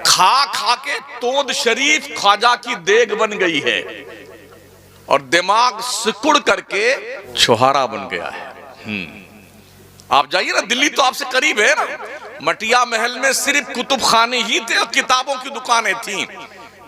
खा खा के तोंद शरीफ ख्वाजा की देग बन गई है और दिमाग सिकुड़ करके छुहारा बन गया है। आप जाइए ना, दिल्ली तो आपसे करीब है ना, मटिया महल में सिर्फ कुतुब खाने ही थे और किताबों की दुकानें थी।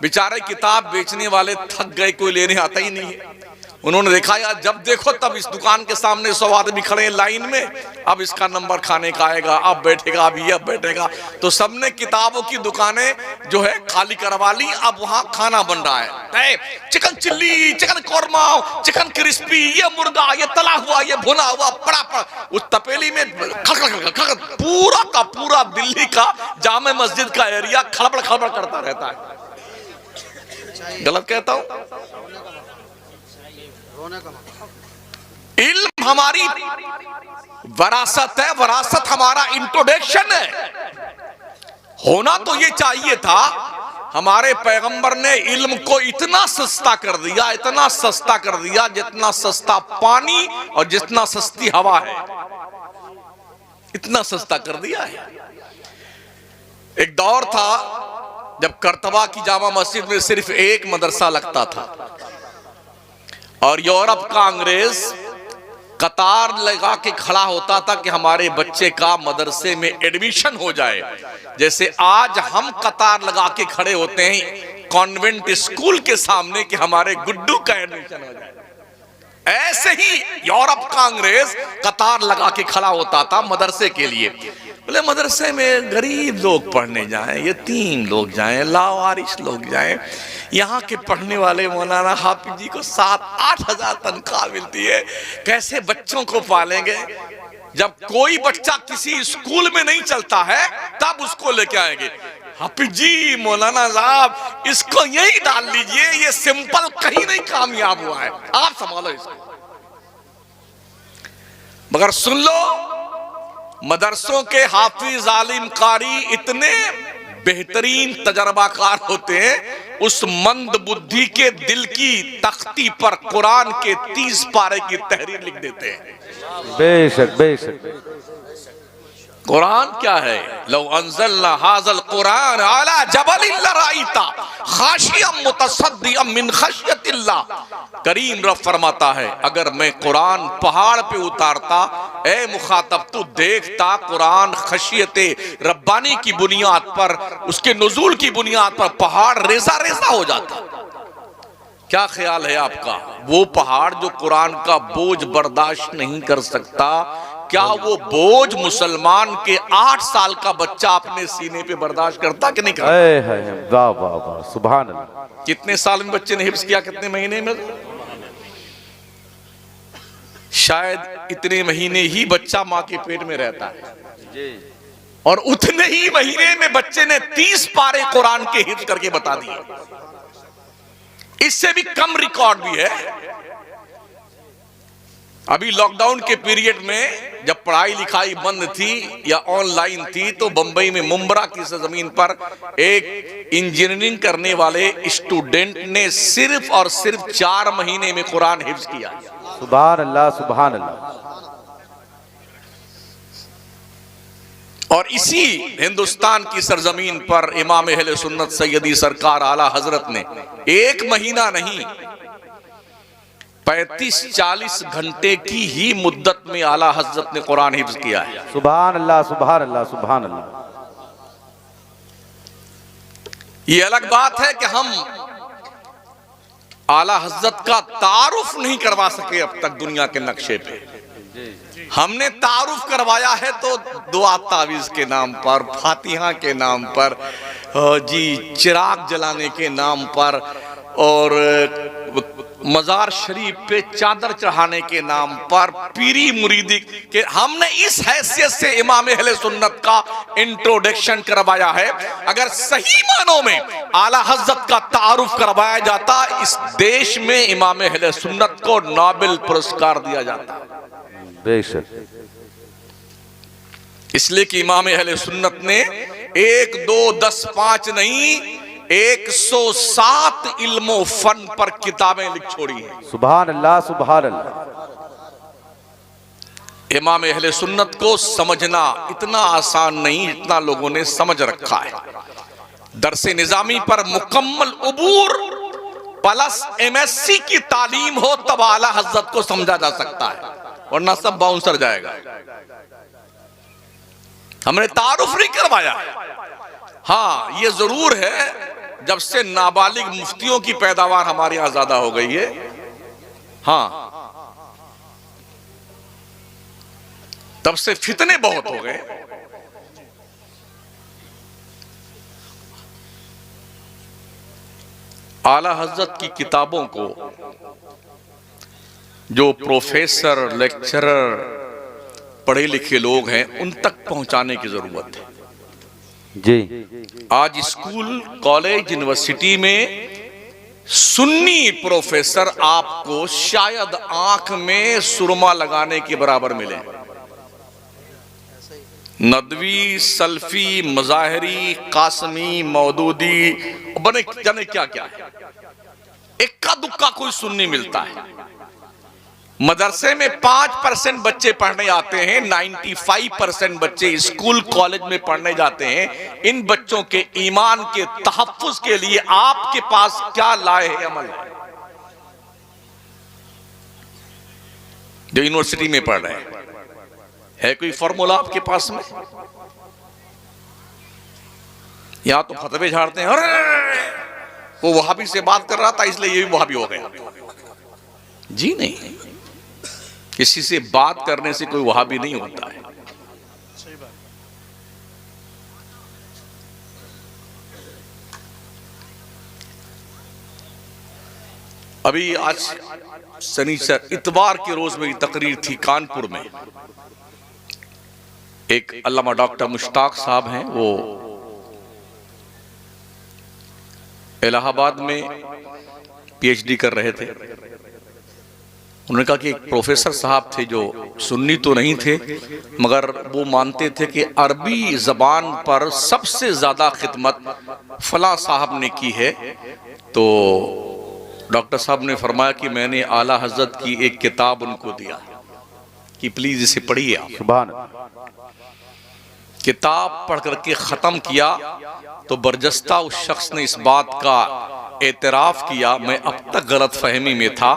बेचारे किताब बेचने वाले थक गए, कोई लेने आता ही नहीं है। उन्होंने देखा यार, जब देखो तब इस दुकान के सामने 100 आदमी खड़े हैं लाइन में, अब इसका नंबर खाने का आएगा, अब बैठेगा, अब ये अब बैठेगा। तो सबने किताबों की दुकानें जो है खाली करवा ली। अब वहां खाना बन रहा है, chicken chilli, chicken korma, chicken crispy, ये मुर्गा, ये तला हुआ, ये भुना हुआ, पड़ा उस तपेली में पूरा का पूरा दिल्ली का जामे मस्जिद का एरिया खड़बड़ खड़बड़ करता रहता है। गलत कहता हूं? इल्म हमारी वरासत है, वरासत हमारा इंट्रोडक्शन है। होना तो ये चाहिए था। हमारे पैगंबर ने इल्म को इतना सस्ता कर दिया, इतना सस्ता कर दिया, जितना सस्ता पानी और जितना सस्ती हवा है, इतना सस्ता कर दिया है। एक दौर था जब करतबा की जामा मस्जिद में सिर्फ एक मदरसा लगता था और यूरोप का अंग्रेज कतार लगा के खड़ा होता था कि हमारे बच्चे का मदरसे में एडमिशन हो जाए। जैसे आज हम कतार लगा के खड़े होते हैं कॉन्वेंट स्कूल के सामने कि हमारे गुड्डू का एडमिशन हो जाए, ऐसे ही यूरोप का अंग्रेज कतार लगा के खड़ा होता था मदरसे के लिए। बोले मदरसे में गरीब लोग पढ़ने जाएं, यतीम लोग जाएं, लावारिस लोग जाएं। यहाँ के पढ़ने वाले मौलाना हाफिज जी को 7-8 हजार तनख्वाह मिलती है, कैसे बच्चों को पालेंगे? जब कोई बच्चा किसी स्कूल में नहीं चलता है तब उसको लेके आएंगे, हाफिज जी, मौलाना साहब, इसको यही डाल लीजिए, ये सिंपल कहीं नहीं कामयाब हुआ है, आप संभालो इसको। मगर सुन लो, मदरसों के हाफिज आलिम कारी इतने बेहतरीन तजर्बाकार होते हैं, उस मंद बुद्धि के दिल की तख्ती पर कुरान के 30 पारे की तहरीर लिख देते हैं। बेशक बेशक। कुरान क्या है? लौ अंज़लना हाज़ल कुरान अला जबलिन लराइता खाशियम मुतसद्दियम मिन खशियतिल्लाह। करीम रब फरमाता है, अगर मैं कुरान पहाड़ पे उतारता, ए मुखातब तू देखता कुरान खशियते रब्बानी की बुनियाद पर, उसके नुज़ूल की बुनियाद पर पहाड़ रेजा रेजा हो जाता। क्या ख्याल है आपका? वो पहाड़ जो कुरान का बोझ बर्दाश्त नहीं कर सकता, क्या वो बोझ मुसलमान के 8 साल का बच्चा अपने सीने पे बर्दाश्त करता कि नहीं करता? वाह वाह वाह, सुभान अल्लाह। कितने साल में बच्चे ने हिफ्ज किया, कितने महीने में? शायद इतने महीने ही बच्चा माँ के पेट में रहता है और उतने ही महीने में बच्चे ने 30 पारे कुरान के हिफ्ज करके बता दिए। इससे भी कम रिकॉर्ड भी है। अभी लॉकडाउन के पीरियड में जब पढ़ाई लिखाई बंद थी या ऑनलाइन थी, तो बंबई में मुंब्रा की जमीन पर एक इंजीनियरिंग करने वाले स्टूडेंट ने सिर्फ और सिर्फ 4 महीने में कुरान हिफ्ज किया। सुभान अल्लाह, सुभान अल्लाह। और इसी हिंदुस्तान की सरजमीन पर इमाम अहले सुन्नत सैयदी सरकार आला हजरत ने 1 महीना नहीं 35-40 घंटे की ही मुद्दत में आला हजरत ने कुरान हिफ्ज किया है। सुभान अल्लाह, सुभान अल्लाह, सुभान अल्लाह। ये अलग बात है कि हम आला हजरत का तारुफ नहीं करवा सके अब तक दुनिया के नक्शे पे। हमने तारुफ करवाया है तो दुआ तावीज के नाम पर, फातिहा के नाम पर, जी चिराग जलाने के नाम पर, और मजार शरीफ पे चादर चढ़ाने के नाम पर, पीरी मुरीदी के। हमने इस हैसियत से इमाम अहले सुन्नत का इंट्रोडक्शन करवाया है। अगर सही मानों में आला हजरत का तारुफ करवाया जाता, इस देश में इमाम अहले सुन्नत को नोबेल पुरस्कार दिया जाता। बेशक। इसलिए कि इमाम अहले सुन्नत ने 1, 2, 10, 5 नहीं 107 इल्मों फन पर किताबें लिख छोड़ी हैं। सुभान अल्लाह, सुभान अल्लाह। इमाम अहले सुन्नत को समझना इतना आसान नहीं जितना लोगों ने समझ रखा है। दरसे निजामी पर मुकम्मल उबूर प्लस MSc की तालीम हो तब आला हजरत को समझा जा सकता है, वरना सब बाउंसर जाएगा। हमने तारुफ नहीं करवाया। हाँ, ये जरूर है जब से नाबालिग मुफ्तियों की पैदावार हमारे यहां ज्यादा हो गई है, हाँ, तब से फितने बहुत हो गए। आला हजरत की किताबों को जो प्रोफेसर, लेक्चरर, पढ़े लिखे लोग हैं उन तक पहुंचाने की जरूरत है जी। आज स्कूल, कॉलेज, यूनिवर्सिटी में सुन्नी प्रोफेसर आपको शायद आंख में सुरमा लगाने के बराबर मिले। नदवी, सल्फी, मजाहरी, कासमी, मौदूदी, बने जाने क्या क्या है, इक्का दुक्का कोई सुन्नी मिलता है। मदरसे में 5% बच्चे पढ़ने आते हैं, 95% बच्चे स्कूल कॉलेज में पढ़ने जाते हैं। इन बच्चों के ईमान के तहफ्फुज के लिए आपके पास क्या लाए है अमल जो यूनिवर्सिटी में पढ़ रहे हैं? है कोई फॉर्मूला आपके पास में? यहां तो फतवे झाड़ते हैं, अरे वो वहाबी से बात कर रहा था इसलिए ये भी वहाबी हो गया। जी नहीं, किसी से बात करने से कोई वहाबी नहीं होता है। अभी आज शनिचर इतवार के रोज मेरी तकरीर थी कानपुर में। एक अल्लामा डॉक्टर मुश्ताक साहब हैं, वो इलाहाबाद में PhD कर रहे थे। उन्होंने कहा कि एक प्रोफेसर साहब थे जो सुन्नी तो नहीं थे मगर वो मानते थे कि अरबी जबान पर सबसे ज्यादा खिदमत फला साहब ने की है। तो डॉक्टर साहब ने फरमाया कि मैंने आला हजरत की एक किताब उनको दिया कि प्लीज इसे पढ़िए आप। सुभान। किताब पढ़ करके खत्म किया तो बरजस्ता उस शख्स ने इस बात का एतराफ किया, मैं अब तक गलत फहमी में था।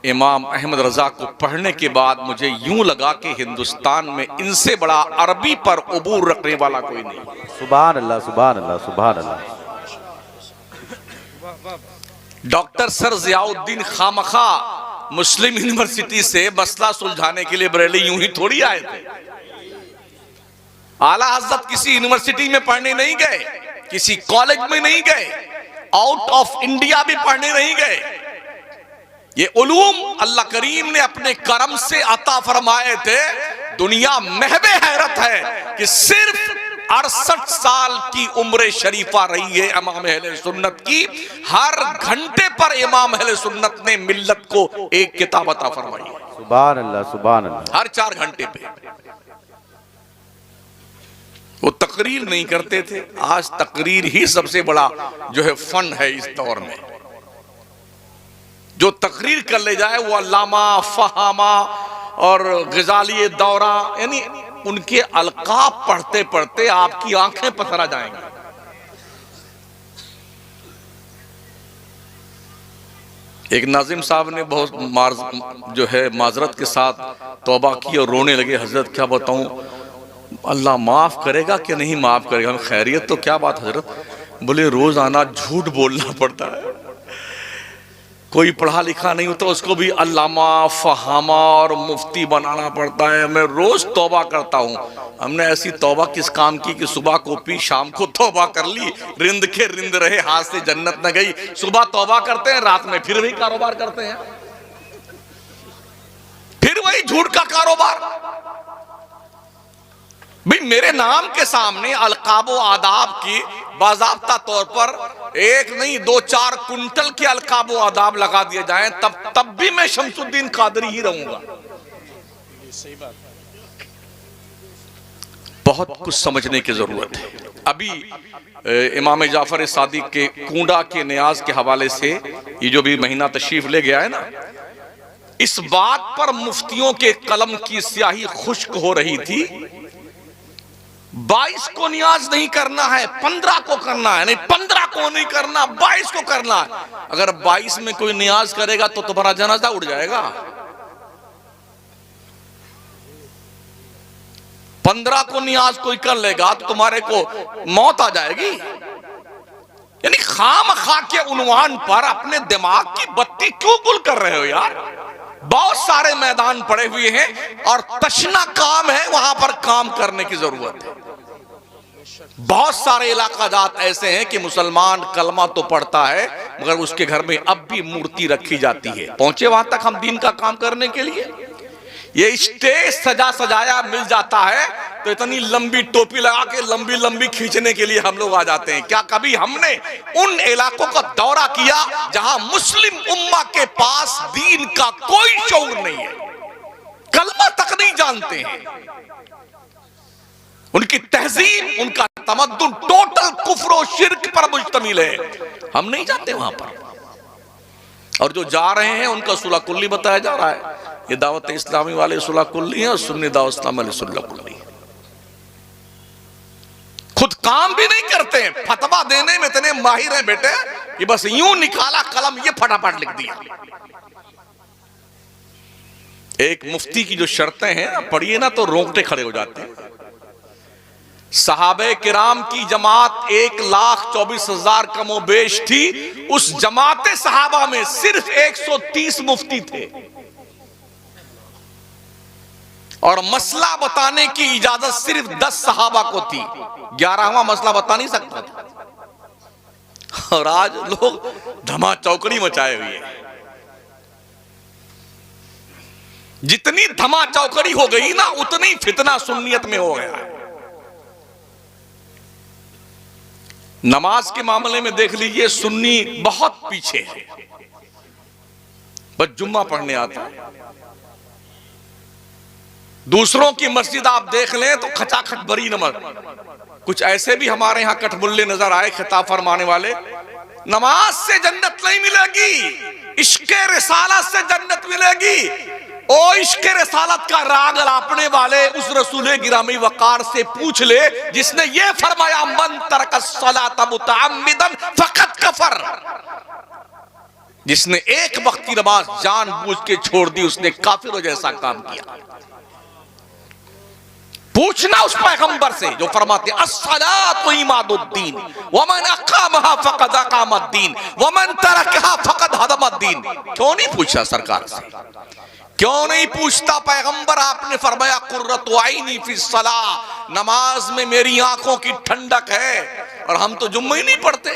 इमाम अहमद रजा को पढ़ने के बाद मुझे यूं लगा कि हिंदुस्तान में इनसे बड़ा अरबी पर उबूर रखने वाला कोई नहीं। सुभान अल्लाह, सुभान अल्लाह, सुभान अल्लाह। डॉक्टर सर जियाउद्दीन खामखा मुस्लिम यूनिवर्सिटी से मसला सुलझाने के लिए बरेली यूं ही थोड़ी आए थे। आला हजरत किसी यूनिवर्सिटी में पढ़ने नहीं गए, किसी कॉलेज में नहीं गए, आउट ऑफ इंडिया भी पढ़ने नहीं गए। ये उलूम अल्लाह करीम ने अपने करम से अता फरमाए थे। दुनिया महवे हैरत है कि सिर्फ 68 साल की उम्र शरीफा रही है इमाम अहले सुन्नत की। हर घंटे पर इमाम अहले सुन्नत ने मिल्लत को एक किताब अता फरमाई है। सुभान अल्लाह, सुभान अल्लाह। हर 4 घंटे पे वो तकरीर नहीं करते थे। आज तकरीर ही सबसे बड़ा जो है फन है इस दौर में। जो तकरीर कर ले जाए वो अल्लामा, फहामा और गजाली दौरा, यानी उनके अलकाब पढ़ते पढ़ते आपकी आंखें पथरा जाएंगी। एक नाजिम साहब ने बहुत जो है माजरत के साथ तौबा की और रोने लगे, हजरत क्या बताऊं, अल्लाह माफ करेगा कि नहीं माफ करेगा? खैरियत तो क्या बात हजरत? बोले रोजाना झूठ बोलना पड़ता है। कोई पढ़ा लिखा नहीं होता उसको भी अल्लामा, फहामा और मुफ्ती बनाना पड़ता है। मैं रोज तौबा करता हूँ। हमने ऐसी तौबा किस काम की कि सुबह को पी, शाम को तौबा कर ली, रिंद के रिंद रहे, हाथ से जन्नत न गई। सुबह तौबा करते हैं, रात में फिर वही कारोबार करते हैं, फिर वही झूठ का कारोबार। भाई मेरे नाम के सामने अलकाबो आदाब की बाज़ाब्ता तौर पर 1 नहीं 2-4 कुंटल के अलकाबो आदाब लगा दिए जाएं, तब भी मैं शमसुद्दीन कादरी ही रहूंगा। बहुत कुछ समझने की जरूरत है। अभी इमाम जाफर सादिक के कूंडा के नियाज के हवाले से ये जो भी महीना तशरीफ ले गया है ना, इस बात पर मुफ्तियों के कलम की स्याही खुश्क हो रही थी। 22 को नियाज नहीं करना है, 15 को करना है, नहीं 15 को नहीं करना, 22 को करना है। अगर 22 में कोई नियाज करेगा तो तुम्हारा जनाजा उड़ जाएगा। 15 को नियाज कोई कर लेगा तो तुम्हारे को मौत आ जाएगी। यानी खामखा के उन्वान पर अपने दिमाग की बत्ती क्यों गुल कर रहे हो यार? बहुत सारे मैदान पड़े हुए हैं और तशना काम है, वहां पर काम करने की जरूरत है। बहुत सारे इलाका जात ऐसे हैं कि मुसलमान कलमा तो पढ़ता है मगर उसके घर में अब भी मूर्ति रखी जाती है। पहुंचे वहां तक हम दीन का काम करने के लिए? ये स्टेज सजा सजाया मिल जाता है तो इतनी लंबी टोपी लगा के लंबी लंबी खींचने के लिए हम लोग आ जाते हैं। क्या कभी हमने उन इलाकों का दौरा किया जहां मुस्लिम उम्मा के पास दीन का कोई शऊर नहीं है, कलमा तक नहीं जानते हैं, उनकी तहजीब उनका तमद्दुन टोटल कुफ्र और शिर्क पर मुश्तमिल है, हम नहीं जाते वहां पर। और जो जा रहे हैं उनका सुलह कुल्ली बताया जा रहा है। ये दावत इस्लामी वाले सुलह कुल्ली है और सुन्नी दावत इस्लामी वाले सुलह कुल्ली है। खुद काम भी नहीं करते हैं, फतवा देने में इतने माहिर हैं बेटे कि बस यूं निकाला कलम ये फटाफट लिख दिया। एक मुफ्ती की जो शर्तें हैं पढ़िए ना तो रोंगटे खड़े हो जाते हैं। सहाबे किराम की जमात 1,24,000 कमोबेश थी, उस जमाते सहाबा में सिर्फ 130 मुफ्ती थे और मसला बताने की इजाजत सिर्फ 10 सहाबा को थी, 11वां मसला बता नहीं सकता था। और आज लोग धमा चौकड़ी मचाए हुए हैं। जितनी धमा चौकड़ी हो गई ना उतनी फितना सुन्नियत में हो गया है। नमाज के मामले में देख लीजिए सुन्नी बहुत पीछे है, बस जुम्मा पढ़ने आता है। दूसरों की मस्जिद आप देख लें तो खचाखच भरी नमाज। कुछ ऐसे भी हमारे यहां कठमुल्ले नजर आए खिताब फरमाने वाले, नमाज से जन्नत नहीं मिलेगी, इश्क़े रिसालत से जन्नत मिलेगी। ओ इश्क़े रिसालत का राग लापने वाले उस रसूल गिरामी वकार से पूछ ले जिसने ये फरमाया मन तरका सलात मुतअम्मिदन फकत कफर। जिसने एक वक्त की नमाज जानबूझ के छोड़ दी उसने काफिरों जैसा काम किया। पूछना उस पैगंबर से जो फरमाते अस्सलातु इमादुद्दीन वमन अक़ामहा फ़क़द अक़ामद्दीन वमन तरकहा फ़क़द हदमद्दीन। क्यों नहीं पूछा सरकार से? क्यों नहीं पूछता पैगंबर? आपने फरमाया कुर्रतु ऐनी फ़िस्सलाह, नमाज में मेरी आंखों की ठंडक है। और हम तो जुम्मा ही नहीं पढ़ते।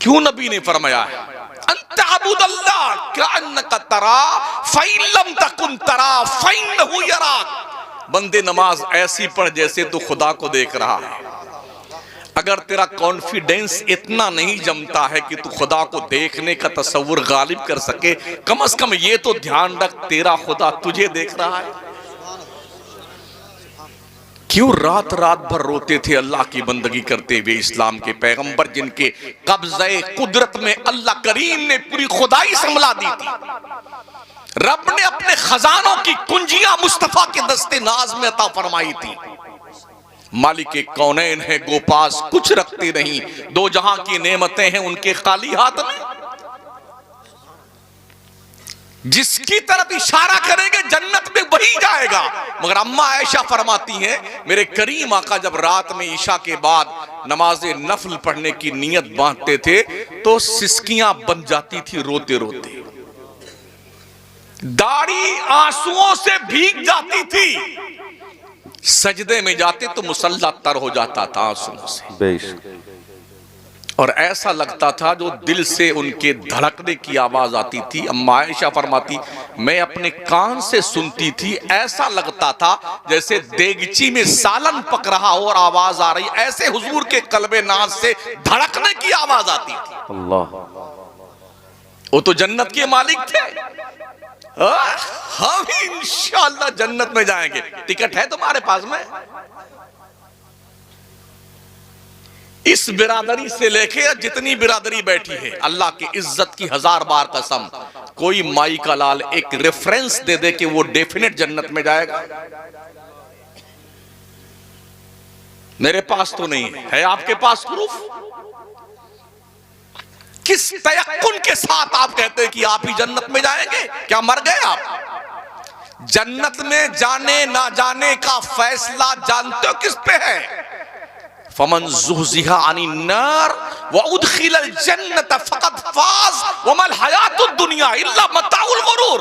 क्यों नबी ने फरमाया है अंत अबुदल्लाह कअन्नका तरा फ़इन लम तकुन तरा फ़इन्नहु यराक। बंदे नमाज ऐसी पढ़ जैसे तू खुदा को देख रहा है। अगर तेरा कॉन्फिडेंस इतना नहीं जमता है कि तू खुदा को देखने का तसव्वुर गालिब कर सके, कम से कम ये तो ध्यान रख तेरा खुदा तुझे देख रहा है। क्यों रात रात भर रोते थे अल्लाह की बंदगी करते हुए इस्लाम के पैगंबर, जिनके कब्ज़े कुदरत में अल्लाह करीम ने पूरी खुदाई संभला दी थी। रब ने अपने खजानों की कुंजियां मुस्तफा के दस्ते नाज में अता फरमाई थी। मालिक कौनैन है गोपास कुछ रखते नहीं, दो जहां की नेमतें हैं उनके खाली हाथ में। जिसकी तरफ इशारा करेंगे जन्नत में वही जाएगा। मगर अम्मा आयशा फरमाती हैं मेरे करीम आका जब रात में ईशा के बाद नमाज़े नफल पढ़ने की नियत बांधते थे तो सिसकियां बन जाती थी रोते रोते, दाढ़ी आंसुओं से भीग जाती थी। सजदे में जाते तो मुसल्ला तर हो जाता था आंसुओं से, और ऐसा लगता था जो दिल से उनके धड़कने की आवाज आती थी। अम्मा आयशा फरमाती मैं अपने कान से सुनती थी, ऐसा लगता था जैसे देगची में सालन पक रहा हो और आवाज आ रही, ऐसे हुजूर के कल्बे नाज से धड़कने की आवाज आती थी। अल्लाह, वो तो जन्नत के मालिक थे। हम इंशाअल्लाह जन्नत में जाएंगे। टिकट है तुम्हारे पास में? इस बिरादरी से लेके जितनी बिरादरी बैठी है, अल्लाह की इज्जत की 1000 बार कसम, कोई माई का लाल एक रेफरेंस दे दे कि वो डेफिनेट जन्नत में जाएगा? मेरे पास तो नहीं है आपके पास प्रूफ? किस तयक्कुन के साथ आप कहते हैं कि आप ही जन्नत में जाएंगे? क्या मर गए आप? जन्नत में जाने ना जाने का फैसला जानते हो किस पे है? फमन ज़ुहज़िहा अनिन नार व उदखिलल जन्नत फ़क़द फ़ाज़ व मल हयातुद दुनिया इल्ला मताउल गुरूर।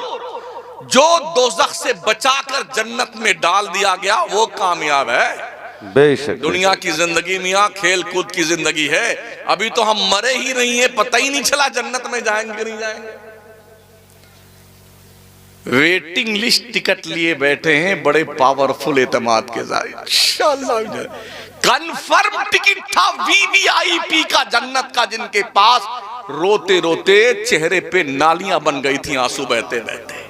जो दोज़ख से बचाकर जन्नत में डाल दिया गया वो कामयाब है। बेशक। दुनिया की जिंदगी मियां खेल कूद की जिंदगी है। अभी तो हम मरे ही नहीं है, पता ही नहीं चला जन्नत में जाएंगे कि नहीं जाएंगे। वेटिंग लिस्ट टिकट लिए बैठे हैं बड़े पावरफुल एतमाद के साथ। इंशाअल्लाह कंफर्म टिकट था वीवीआईपी का जन्नत का, जिनके पास रोते रोते चेहरे पे नालियां बन गई थी, आंसू बहते बहते।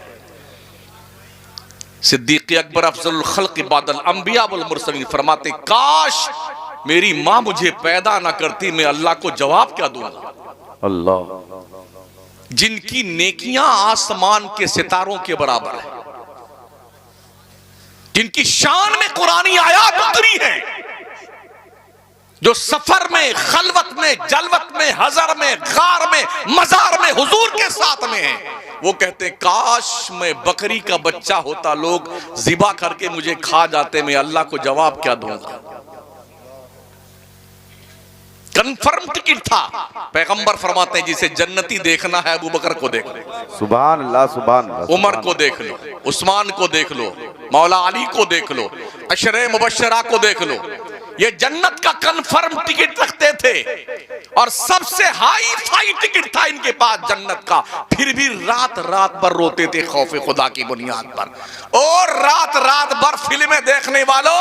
सिद्दीक़ अकबर अफज़लुल खल्क़ बादल अंबिया वल मुरसलीन फरमाते, काश मेरी माँ मुझे पैदा ना करती, मैं अल्लाह को जवाब क्या दूंगा। अल्लाह। जिनकी नेकियां आसमान के सितारों के बराबर है, जिनकी शान में कुरानी आयात उतरी है, जो सफर में, खलवत में, जलवत में, हजर में, गार में, मजार में हुजूर के साथ में है, वो कहते काश मैं बकरी का बच्चा होता, लोग ज़िबा करके मुझे खा जाते, मैं अल्लाह को जवाब क्या दूंगा। कन्फर्म टिकट था। पैगंबर फरमाते हैं जिसे जन्नती देखना है अबू बकर को देख लो, सुभान अल्लाह, सुभान अल्लाह। उमर को देख लो, उस्मान को देख लो, मौला अली को देख लो, अशरे मुबश्शरा को देख लो। ये जन्नत का कन्फर्म टिकट रखते थे और सबसे हाई फाई टिकट था इनके पास जन्नत का। फिर भी रात रात भर रोते थे खौफे खुदा की बुनियाद पर। और रात रात भर फिल्में देखने वालों,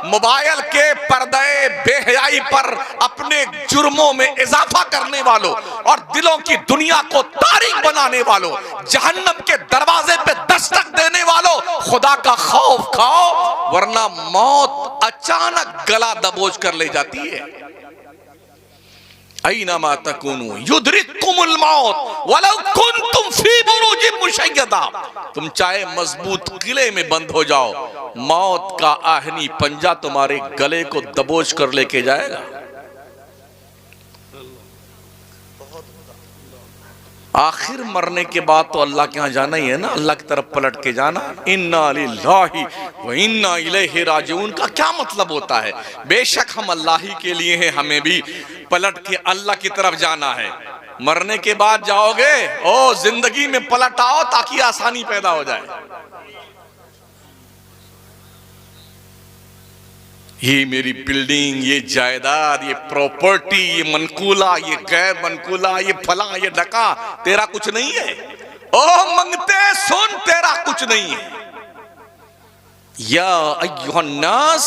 मोबाइल के पर्दे बेहयाई पर अपने जुर्मों में इजाफा करने वालों और दिलों की दुनिया को तारीख बनाने वालों, जहन्नम के दरवाजे पे दस्तक देने वालों, खुदा का खौफ खाओ, वरना मौत अचानक गला दबोच कर ले जाती है। ऐनमा तकुनु युद्रिकुमुल मौत वलौ कुंतुम फी बुरूजिन मुशय्यदा। तुम चाहे मजबूत किले में बंद हो जाओ, मौत का आहनी पंजा तुम्हारे गले को दबोच कर लेके जाएगा। आखिर मरने के बाद तो अल्लाह के यहाँ जाना ही है ना, अल्लाह की तरफ पलट के जाना। इन्ना लिल्लाहि व इन्ना इलैहि राजिऊन का क्या मतलब होता है? बेशक हम अल्लाह ही के लिए हैं, हमें भी पलट के अल्लाह की तरफ जाना है। मरने के बाद जाओगे, ओ जिंदगी में पलट आओ ताकि आसानी पैदा हो जाए। ये मेरी बिल्डिंग, ये जायदाद, ये प्रॉपर्टी, ये मनकूला, ये गैर मनकूला, ये फला, ये ढका, तेरा कुछ नहीं है। ओ मंगते सुन, तेरा कुछ नहीं है। या अय्युहन नास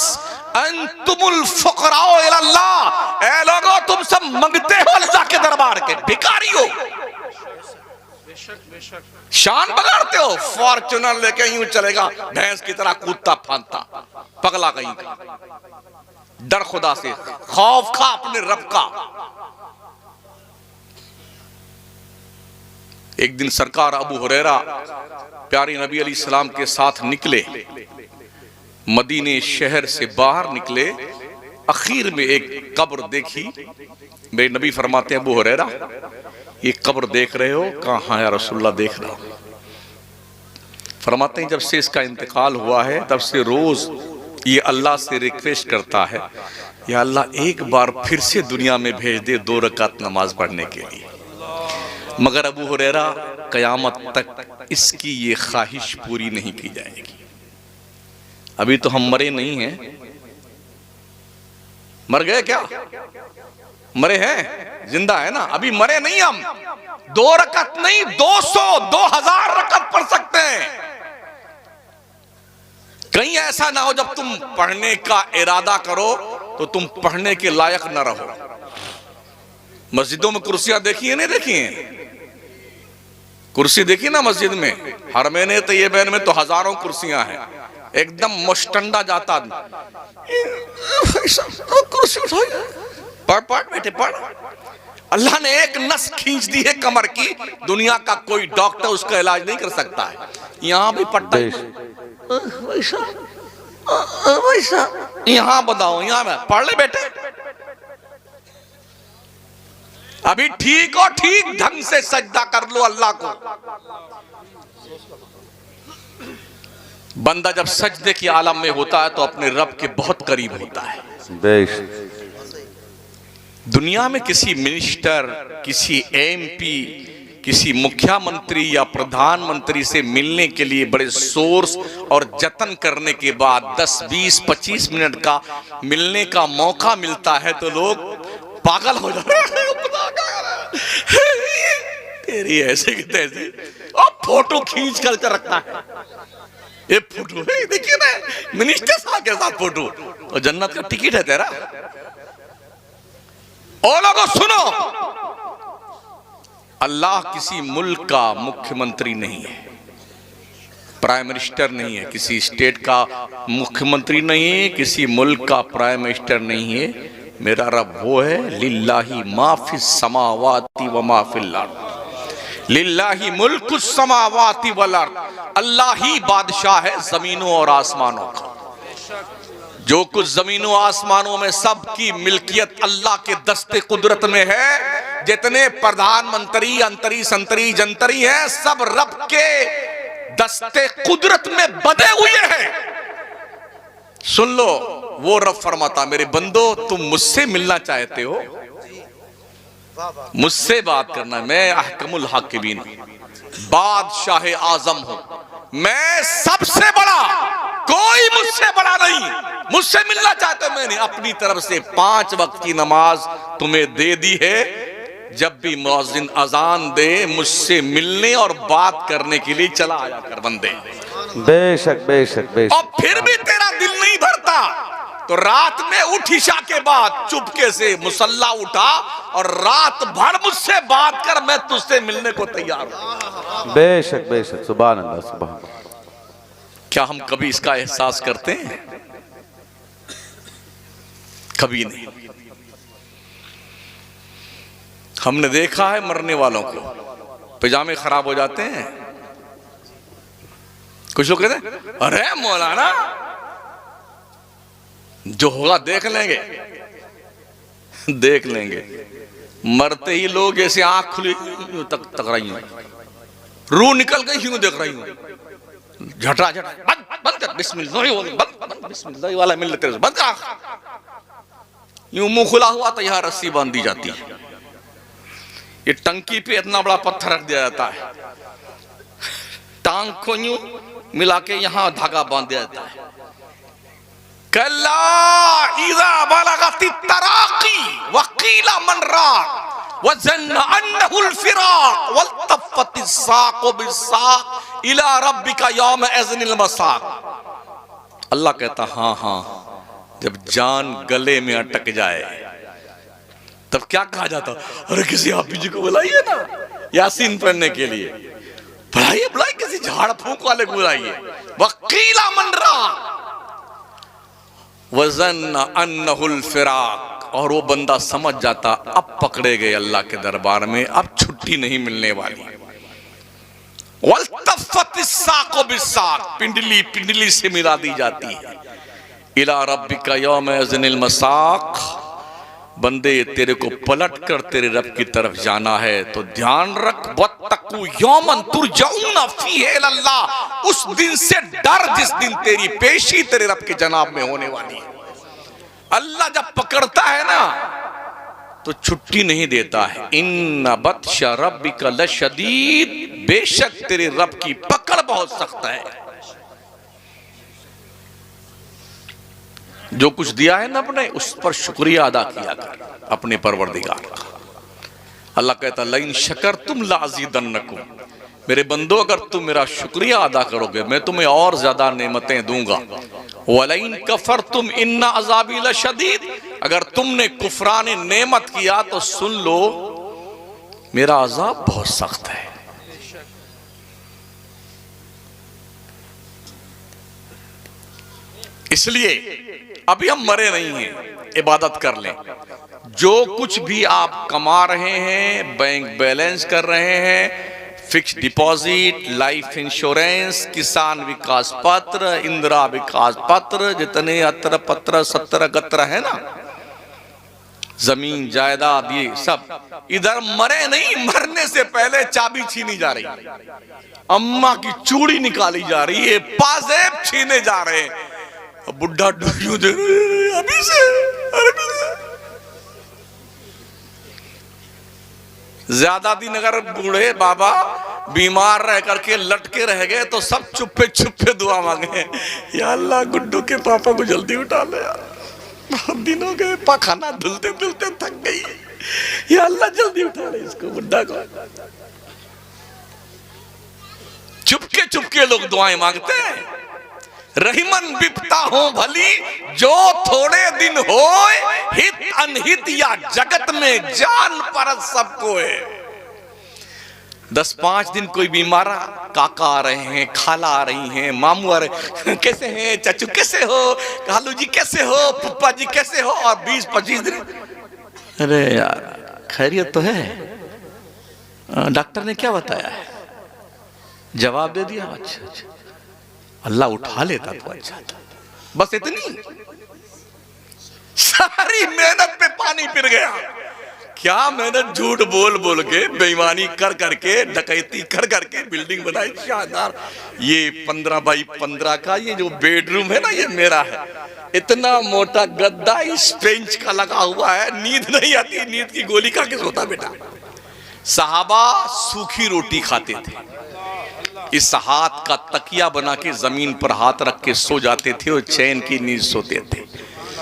अंतुमुल फुकराओ इलल्लाह। ए लोगों, तुम सब मंगते हो अल्लाह के दरबार के, भिखारी हो, शान बगाड़ते हो। फॉर्च्यूनर लेके यूं चलेगा भैंस की तरह कूदता फांदता, पगला कहीं का। डर खुदा से, खौफ खा अपने रब का। एक दिन सरकार अबू हुरैरा प्यारे नबी अलैहिस्सलाम के साथ निकले, मदीने शहर से बाहर निकले। आखिर में एक कब्र देखी। मेरे नबी फरमाते हैं, अबू हुरैरा ये कब्र देख रहे हो? कहाँ? या रसूलुल्लाह देख रहा हूं। फरमाते हैं जब से इसका इंतकाल हुआ है तब से रोज ये अल्लाह से रिक्वेस्ट करता है, या अल्लाह एक बार फिर से दुनिया में भेज दे 2 रकात नमाज पढ़ने के लिए। मगर अबू हुरैरा कयामत तक इसकी ये ख्वाहिश पूरी नहीं की जाएगी। अभी तो हम मरे नहीं हैं। मर गए क्या? मरे हैं, जिंदा है ना, अभी मरे नहीं हम। 2 रकात नहीं, 200 2000 रकात पढ़ सकते हैं। कहीं ऐसा ना हो जब तुम पढ़ने का इरादा करो तो तुम पढ़ने के लायक न रहो। मस्जिदों में कुर्सियां देखी है, नहीं देखी है? कुर्सी देखी ना मस्जिद में, हरमैन तैयबैन में तो हजारों कुर्सियां हैं। एकदम मुश्तंडा जाता कुर्सी उठाई, पढ़ बेटे पढ़। अल्लाह ने एक नस खींच दी है कमर की, दुनिया का कोई डॉक्टर उसका इलाज नहीं कर सकता है। यहां भी पट्टा भाई साहब यहां बताओ, यहां में पढ़ ले बेटे, अभी ठीक और ठीक ढंग से सजदा कर लो अल्लाह को। बंदा जब सजदे की आलम में होता है तो अपने रब के बहुत करीब होता है। दुनिया में किसी मिनिस्टर, किसी एमपी, किसी मुख्यमंत्री या प्रधानमंत्री से मिलने के लिए बड़े सोर्स और जतन करने के बाद 10, 20, 25 मिनट का मिलने का मौका मिलता है तो लोग पागल हो जाते हैं। तेरी ऐसे की तैसे, अब फोटो खींच कर रखता है, ये फोटो है देखिए ना, मिनिस्टर साहब के साथ फोटो, और जन्नत का टिकट है तेरा। और लोगों सुनो, अल्लाह किसी मुल्क का मुख्यमंत्री नहीं है, प्राइम मिनिस्टर नहीं है, किसी स्टेट का मुख्यमंत्री नहीं है, किसी मुल्क का प्राइम मिनिस्टर नहीं है। मेरा रब वो है, लिल्लाही माफिस समावाति व माफिल अर्द, लिल्लाही मुल्कुस समावाति वल अर्द, अल्लाह ही बादशाह है जमीनों और आसमानों का। जो कुछ जमीनों आसमानों में सब की मिल्कियत अल्लाह के दस्ते कुदरत में है। जितने प्रधानमंत्री, अंतरी, संतरी, जंतरी हैं, सब रब के दस्ते कुदरत में बंधे हुए हैं। सुन लो, वो रब फरमाता, मेरे बंदो तुम मुझसे मिलना चाहते हो, मुझसे बात करना, मैं अहकमुल हाकिमीन, बादशाह आजम हूं, मैं सबसे बड़ा, कोई मुझसे बड़ा नहीं। मुझसे मिलना चाहते हो, मैंने अपनी तरफ से 5 वक्त की नमाज तुम्हें दे दी है। जब भी मुअज्जिन अजान दे, मुझसे मिलने और बात करने के लिए चला आया कर बंदे। बेशक बेशक बेशक। और फिर भी तेरा दिल नहीं भरता तो रात में उठ इशा के बाद चुपके से मुसल्ला उठा और रात भर मुझसे बात कर, मैं तुझसे मिलने को तैयार हूं। बेशक बेशक, सुभान अल्लाह सुभान। क्या हम कभी इसका एहसास करते हैं? कभी नहीं। हमने देखा है मरने वालों को पजामे खराब हो जाते हैं, कुछ लोग कहते हैं अरे मौलाना जो होगा देख लेंगे, देख लेंगे। मरते ही लोग ऐसे आंख खुली तक रही हूं, रूह निकल गई यूं देख रही हूं, झटा झटा बंद कर, बिस्मिल्लाह वाला मिल लेते बंद कर, यूं मुंह खुला हुआ तो यहां रस्सी बांध दी जाती है। ये टंकी पे इतना बड़ा पत्थर रख दिया जाता है, टांग को यूं मिला के यहां धागा बांध दिया जाता है। कल्ला इज़ा बलगति तराकी वकीला मन राक वज़न्न अन्नहुल फिराक वल्तफ़ति साक़ु बिस्साक़ इला रब्बिका यौम इज़निल मसाक़। अल्लाह कहता हाँ हाँ, जब जान गले में अटक जाए तब क्या कहा जाता, अरे किसी हाफिज जी को बुलाइए ना यासीन पढ़ने के लिए, बुलाइए बुलाइए, किसी झाड़ फूक वाले को बुलाइए। वकीला मन राक वज़न्न अन्नहुल फिराक, और वो बंदा समझ जाता अब पकड़े गए अल्लाह के दरबार में, अब छुट्टी नहीं मिलने वाली। वल्तफ़ति साक़ु बिस्साक़, पिंडली पिंडली से मिला दी जाती है। इला रब्बिका यौम इज़निल मसाक़, बंदे तेरे को पलट कर तेरे रब की तरफ जाना है तो ध्यान रख, वत्तकू यौमन तुरजऊना फीहि इलल्लाह, उस दिन से डर जिस दिन तेरी पेशी तेरे रब के जनाब में होने वाली है। अल्लाह जब पकड़ता है ना तो छुट्टी नहीं देता है। इन्ना बत्शा रब्बिका लशदीद, बेशक तेरे रब की पकड़ बहुत सख्त है। जो कुछ दिया है ना अपने, उस पर शुक्रिया अदा किया कर अपने परवरदिगार का। अल्लाह कहता लइन शकरतुम लाज़ीदन्नकुम, मेरे बंदो अगर तुम मेरा शुक्रिया अदा करोगे मैं तुम्हें और ज्यादा नेमतें दूंगा। वलइन कफरतुम इन्ना अज़ाबी लशदीद, अगर तुमने कुफरान नेमत किया तो सुन लो मेरा अज़ाब बहुत सख्त है। इसलिए अभी हम मरे नहीं हैं, इबादत कर लें। जो कुछ भी आप कमा रहे हैं, बैंक बैलेंस कर रहे हैं, फिक्स डिपॉजिट, लाइफ इंश्योरेंस, किसान विकास पत्र, इंदिरा विकास पत्र, जितने अत्र पत्र सत्र गत्र है ना, जमीन जायदाद, ये सब इधर मरे नहीं, मरने से पहले चाबी छीनी जा रही, अम्मा की चूड़ी निकाली जा रही है, पाजेब छीने जा रहे हैं, बुढ़ा यूं दे अभी से, अभी से। ज्यादा दिन अगर बूढ़े बाबा बीमार रह करके लटके रह गए तो सब चुप्पे चुप्पे दुआ मांगे, या अल्लाह गुड्डू के पापा को जल्दी उठा ले यार, बहुत दिन हो गए, पखाना धुलते धुलते थक गई, या अल्लाह जल्दी उठा ले इसको, बुड्ढा को। चुपके चुपके लोग दुआएं मांगते हैं। रहीमन विपता हो भली जो थोड़े दिन होए, हित अनहित या जगत में जान परत सबको है। 10-5 दिन कोई बीमार, काका आ रहे हैं, खाला आ रही हैं, मामू आ रहे, कैसे हैं चाचू, कैसे हो कालू जी, कैसे हो पप्पा जी, कैसे हो, और 20-25 दिन, अरे यार खैरियत तो है, डॉक्टर ने क्या बताया है, जवाब दे दिया, अच्छा अच्छा, अल्लाह उठा लेता तो अच्छा था, बस इतनी सारी मेहनत पे पानी फिर गया। क्या मेहनत झूठ बोल बोल के, बेईमानी कर करके, डकैती कर करके बिल्डिंग बनाई शानदार। ये 15 बाई 15 का ये जो बेडरूम है ना, ये मेरा है। इतना मोटा गद्दा इस बेंच का लगा हुआ है, नींद नहीं आती, नींद की गोली खा के सोता बेटा। सहाबा सूखी रोटी खाते थे, इस हाथ का तकिया बना के जमीन पर हाथ रख के सो जाते थे और चैन की नींद सोते थे।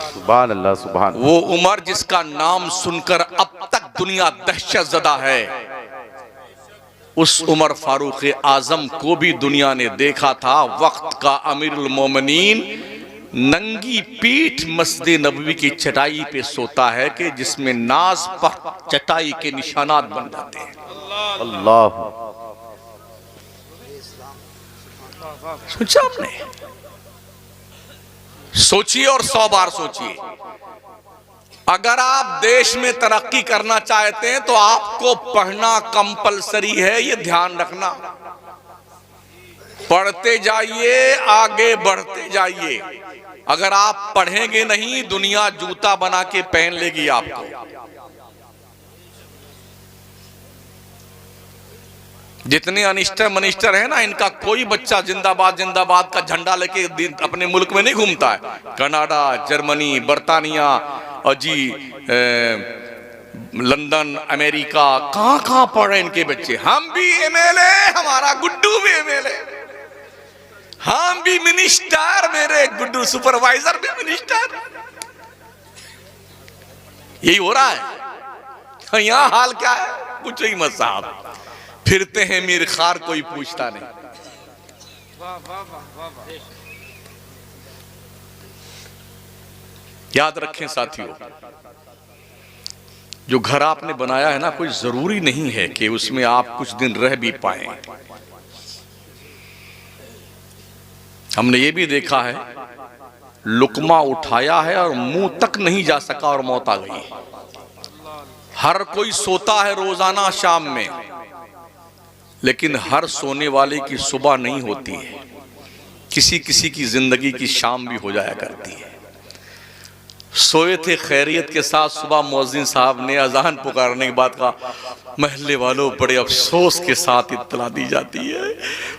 सुभान अल्लाह, सुभान। वो उमर जिसका नाम सुनकर अब तक दुनिया दहशत ज़दा है, उस उमर फारूक आजम को भी दुनिया ने देखा था। वक्त का अमीरुल मोमिनीन नंगी पीठ मस्जिद नबवी की चटाई पे सोता है कि जिसमें नाज पर चटाई के निशानात बन जाते हैं। अल्लाह, सोचा आपने? सोचिए और 100 बार सोचिए। अगर आप देश में तरक्की करना चाहते हैं तो आपको पढ़ना कंपलसरी है, ये ध्यान रखना। पढ़ते जाइए, आगे बढ़ते जाइए। अगर आप पढ़ेंगे नहीं, दुनिया जूता बना के पहन लेगी आपको। जितने अनिस्टर मनिस्टर है ना, इनका कोई बच्चा जिंदाबाद जिंदाबाद का झंडा लेके अपने मुल्क में नहीं घूमता है। कनाडा, जर्मनी, बर्तानिया और जी लंदन, अमेरिका, कहां कहां पढ़ रहे इनके बच्चे। हम भी एमएलए, हमारा गुड्डू भी एमएलए, हम भी मिनिस्टर, मेरे गुड्डू सुपरवाइजर भी मिनिस्टर। यही हो रहा है। यहां हाल क्या है, पूछो ही मत साहब। फिरते हैं मीर खार, कोई पूछता नहीं। याद रखें साथियों, जो घर आपने बनाया है ना, कोई जरूरी नहीं है कि उसमें आप कुछ दिन रह भी पाएं। हमने ये भी देखा है, लुकमा उठाया है और मुंह तक नहीं जा सका और मौत आ गई। हर कोई सोता है रोजाना शाम में, लेकिन हर सोने वाले की सुबह नहीं होती है। किसी किसी की जिंदगी की शाम भी हो जाया करती है। सोए थे खैरियत के साथ, सुबह मुअज्जिन साहब ने अजान पुकारने के बाद कहा, महल्ले वालों बड़े अफसोस के साथ इत्तला दी जाती है,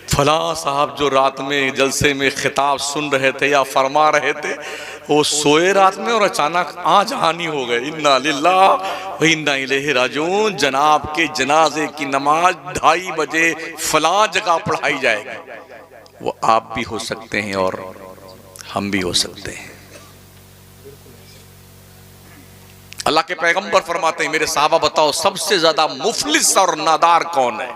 फलां साहब जो रात में जलसे में खिताब सुन रहे थे या फरमा रहे थे, वो सोए रात में और अचानक आज हानि हो गए। इन्ना लिल्लाह व इन्ना इलैहि राजिऊन। जनाब के जनाजे की नमाज 2:30 बजे फलां जगह पढ़ाई जाएगी। वो आप भी हो सकते हैं और हम भी हो सकते हैं। अल्लाह के पैगंबर फरमाते हैं, मेरे साहबा बताओ सबसे ज्यादा मुफलिस और नादार कौन है?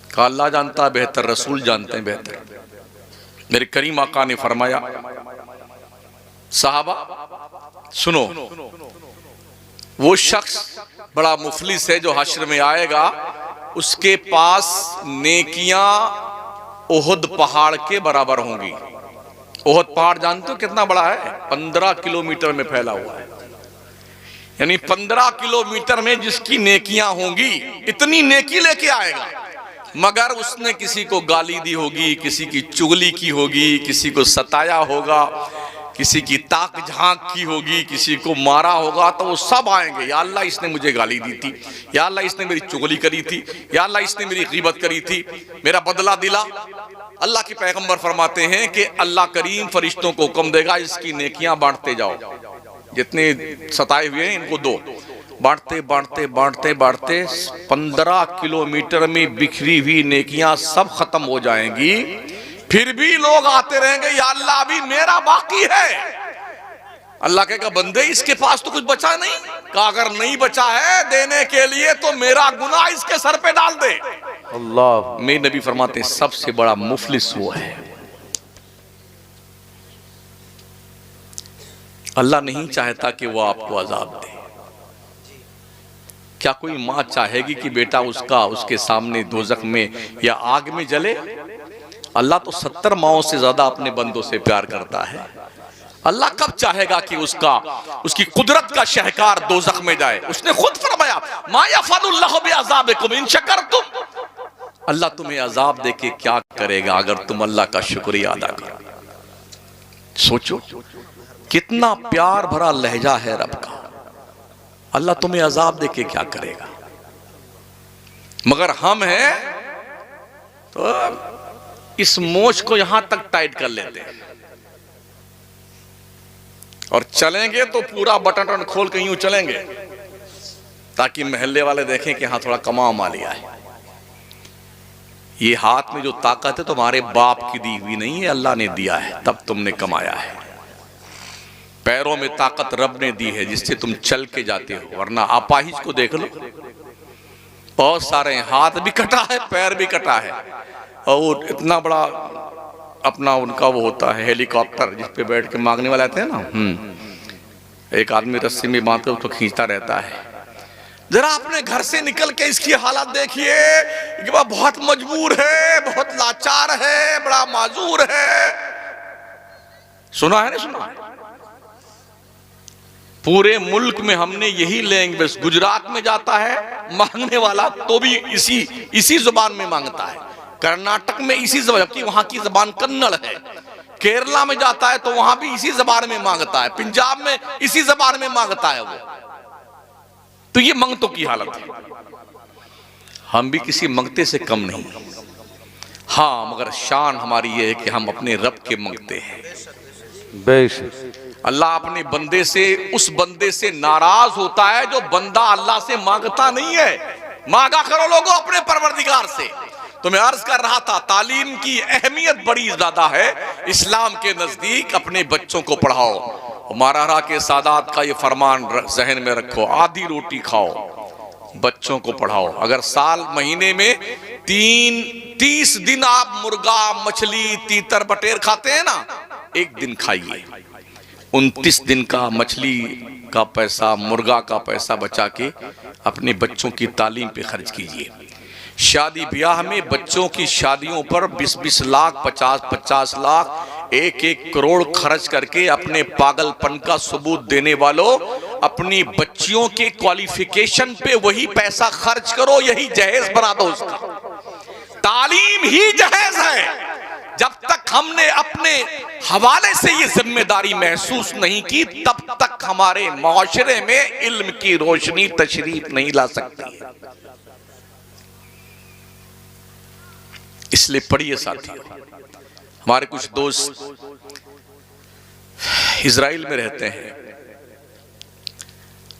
कहा अल्लाह जानता है बेहतर, रसूल जानते हैं बेहतर। मेरे करीम आका ने फरमाया, साहबा सुनो, वो शख्स बड़ा मुफलिस है जो हश्र में आएगा, उसके पास नेकियां ओहद पहाड़ के बराबर होंगी। ओहद पहाड़ जानते हो कितना बड़ा है? 15 किलोमीटर में फैला हुआ है। यानी 15 किलोमीटर में जिसकी नेकियां होंगी इतनी नेकी लेके आएगा, मगर उसने किसी को गाली दी होगी, किसी की चुगली की होगी, किसी को सताया होगा, किसी की ताक झांक की होगी, किसी को मारा होगा, तो वो सब आएंगे, या अल्लाह इसने मुझे गाली दी थी, या अल्लाह इसने मेरी चुगली करी थी, या अल्लाह इसने मेरी ग़ीबत करी थी, मेरा बदला दिला। अल्लाह के पैगंबर फरमाते हैं कि अल्लाह करीम फरिश्तों को हुक्म देगा इसकी नेकियां बांटते जाओ, जितने सताए हुए हैं इनको दो। बांटते बांटते बांटते बांटते 15 किलोमीटर में बिखरी हुई नेकियां सब खत्म हो जाएंगी। फिर भी लोग आते रहेंगे, या अल्लाह अभी मेरा बाकी है। अल्लाह कहेगा बंदे इसके पास तो कुछ बचा नहीं, कहा अगर नहीं बचा है देने के लिए तो मेरा गुनाह इसके सर पे डाल दे। अल्लाह। मेरे नबी फरमाते हैं सबसे बड़ा मुफलिस वो है। अल्लाह नहीं चाहता कि वो आपको अजाब दे। क्या कोई माँ चाहेगी कि बेटा उसका उसके सामने दोजख में या आग में जले? अल्लाह तो 70 माओं से ज्यादा अपने बंदों से प्यार करता है। अल्लाह कब चाहेगा कि उसकी कुदरत का शहकार दोजख में जाए? उसने खुद फरमाया मा यफ़अलुल्लाहु बिअज़ाबिकुम इन शकरतुम। अल्लाह तुम्हें अजाब देके क्या करेगा अगर तुम अल्लाह का शुक्रिया अदा करो। सोचो कितना प्यार भरा लहजा है रब का। अल्लाह तुम्हें अजाब देके क्या करेगा? मगर हम हैं तो इस मोच को यहां तक टाइट कर लेते हैं और चलेंगे तो पूरा बटन खोल के यूं चलेंगे ताकि महल्ले वाले देखें कि हाँ थोड़ा कमा लिया है। ये हाथ में जो ताकत है तुम्हारे बाप की दी हुई नहीं है, अल्लाह ने दिया है, तब तुमने कमाया है। पैरों में ताकत रब ने दी है जिससे तुम चल के जाते हो, वरना अपाहिज को देख लो, बहुत सारे हाथ भी कटा है, पैर भी कटा है, और इतना बड़ा अपना उनका वो होता है हेलीकॉप्टर जिस पे बैठ के मांगने वाले आते हैं ना, एक आदमी रस्सी में बांध कर उसको खींचता रहता है। जरा अपने घर से निकल के इसकी हालत देखिए कि वह बहुत मजबूर है, बहुत लाचार है, बड़ा माजूर है। सुना है ना? सुना है? पूरे मुल्क में हमने यही लैंग्वेज, गुजरात में जाता है मांगने वाला तो भी इसी जुबान में मांगता है, कर्नाटक में इसी जबान, जबकि वहां की जबान कन्नड़ है, केरला में जाता है तो वहां भी इसी जबान में मांगता है, पंजाब में इसी जबान में मांगता है वो। तो ये मंगतों की हालत है। हम भी किसी मंगते से कम नहीं, हाँ मगर शान हमारी ये है कि हम अपने रब के मंगते हैं। बेशक अल्लाह अपने बंदे से, उस बंदे से नाराज होता है जो बंदा अल्लाह से मांगता नहीं है। मांगा करो लोगों अपने परवरदिगार से। तो मैं अर्ज कर रहा था तालीम की अहमियत बड़ी ज्यादा है इस्लाम के नजदीक। अपने बच्चों को पढ़ाओ। महाराणा के सादात का ये फरमान जहन में रखो, आधी रोटी खाओ, बच्चों को पढ़ाओ। अगर साल महीने में 30 दिन आप मुर्गा, मछली, तीतर बटेर खाते हैं ना, एक दिन खाइए। 29 दिन का मछली का पैसा, मुर्गा का पैसा बचा के अपने बच्चों की तालीम पे खर्च कीजिए। शादी ब्याह में बच्चों की शादियों पर 20-20 लाख, 50-50 लाख, 1-1 करोड़ खर्च करके अपने पागलपन का सबूत देने वालों, अपनी बच्चियों के क्वालिफिकेशन पे वही पैसा खर्च करो, यही जहेज बना दो उसका। तालीम ही जहेज है। जब तक हमने अपने हवाले से ये जिम्मेदारी महसूस नहीं की, तब तक हमारे माशरे में इल्म की रोशनी तशरीफ नहीं ला सकती है। इसलिए पढ़िए साथियों। हमारे कुछ दोस्त इजराइल में रहते हैं,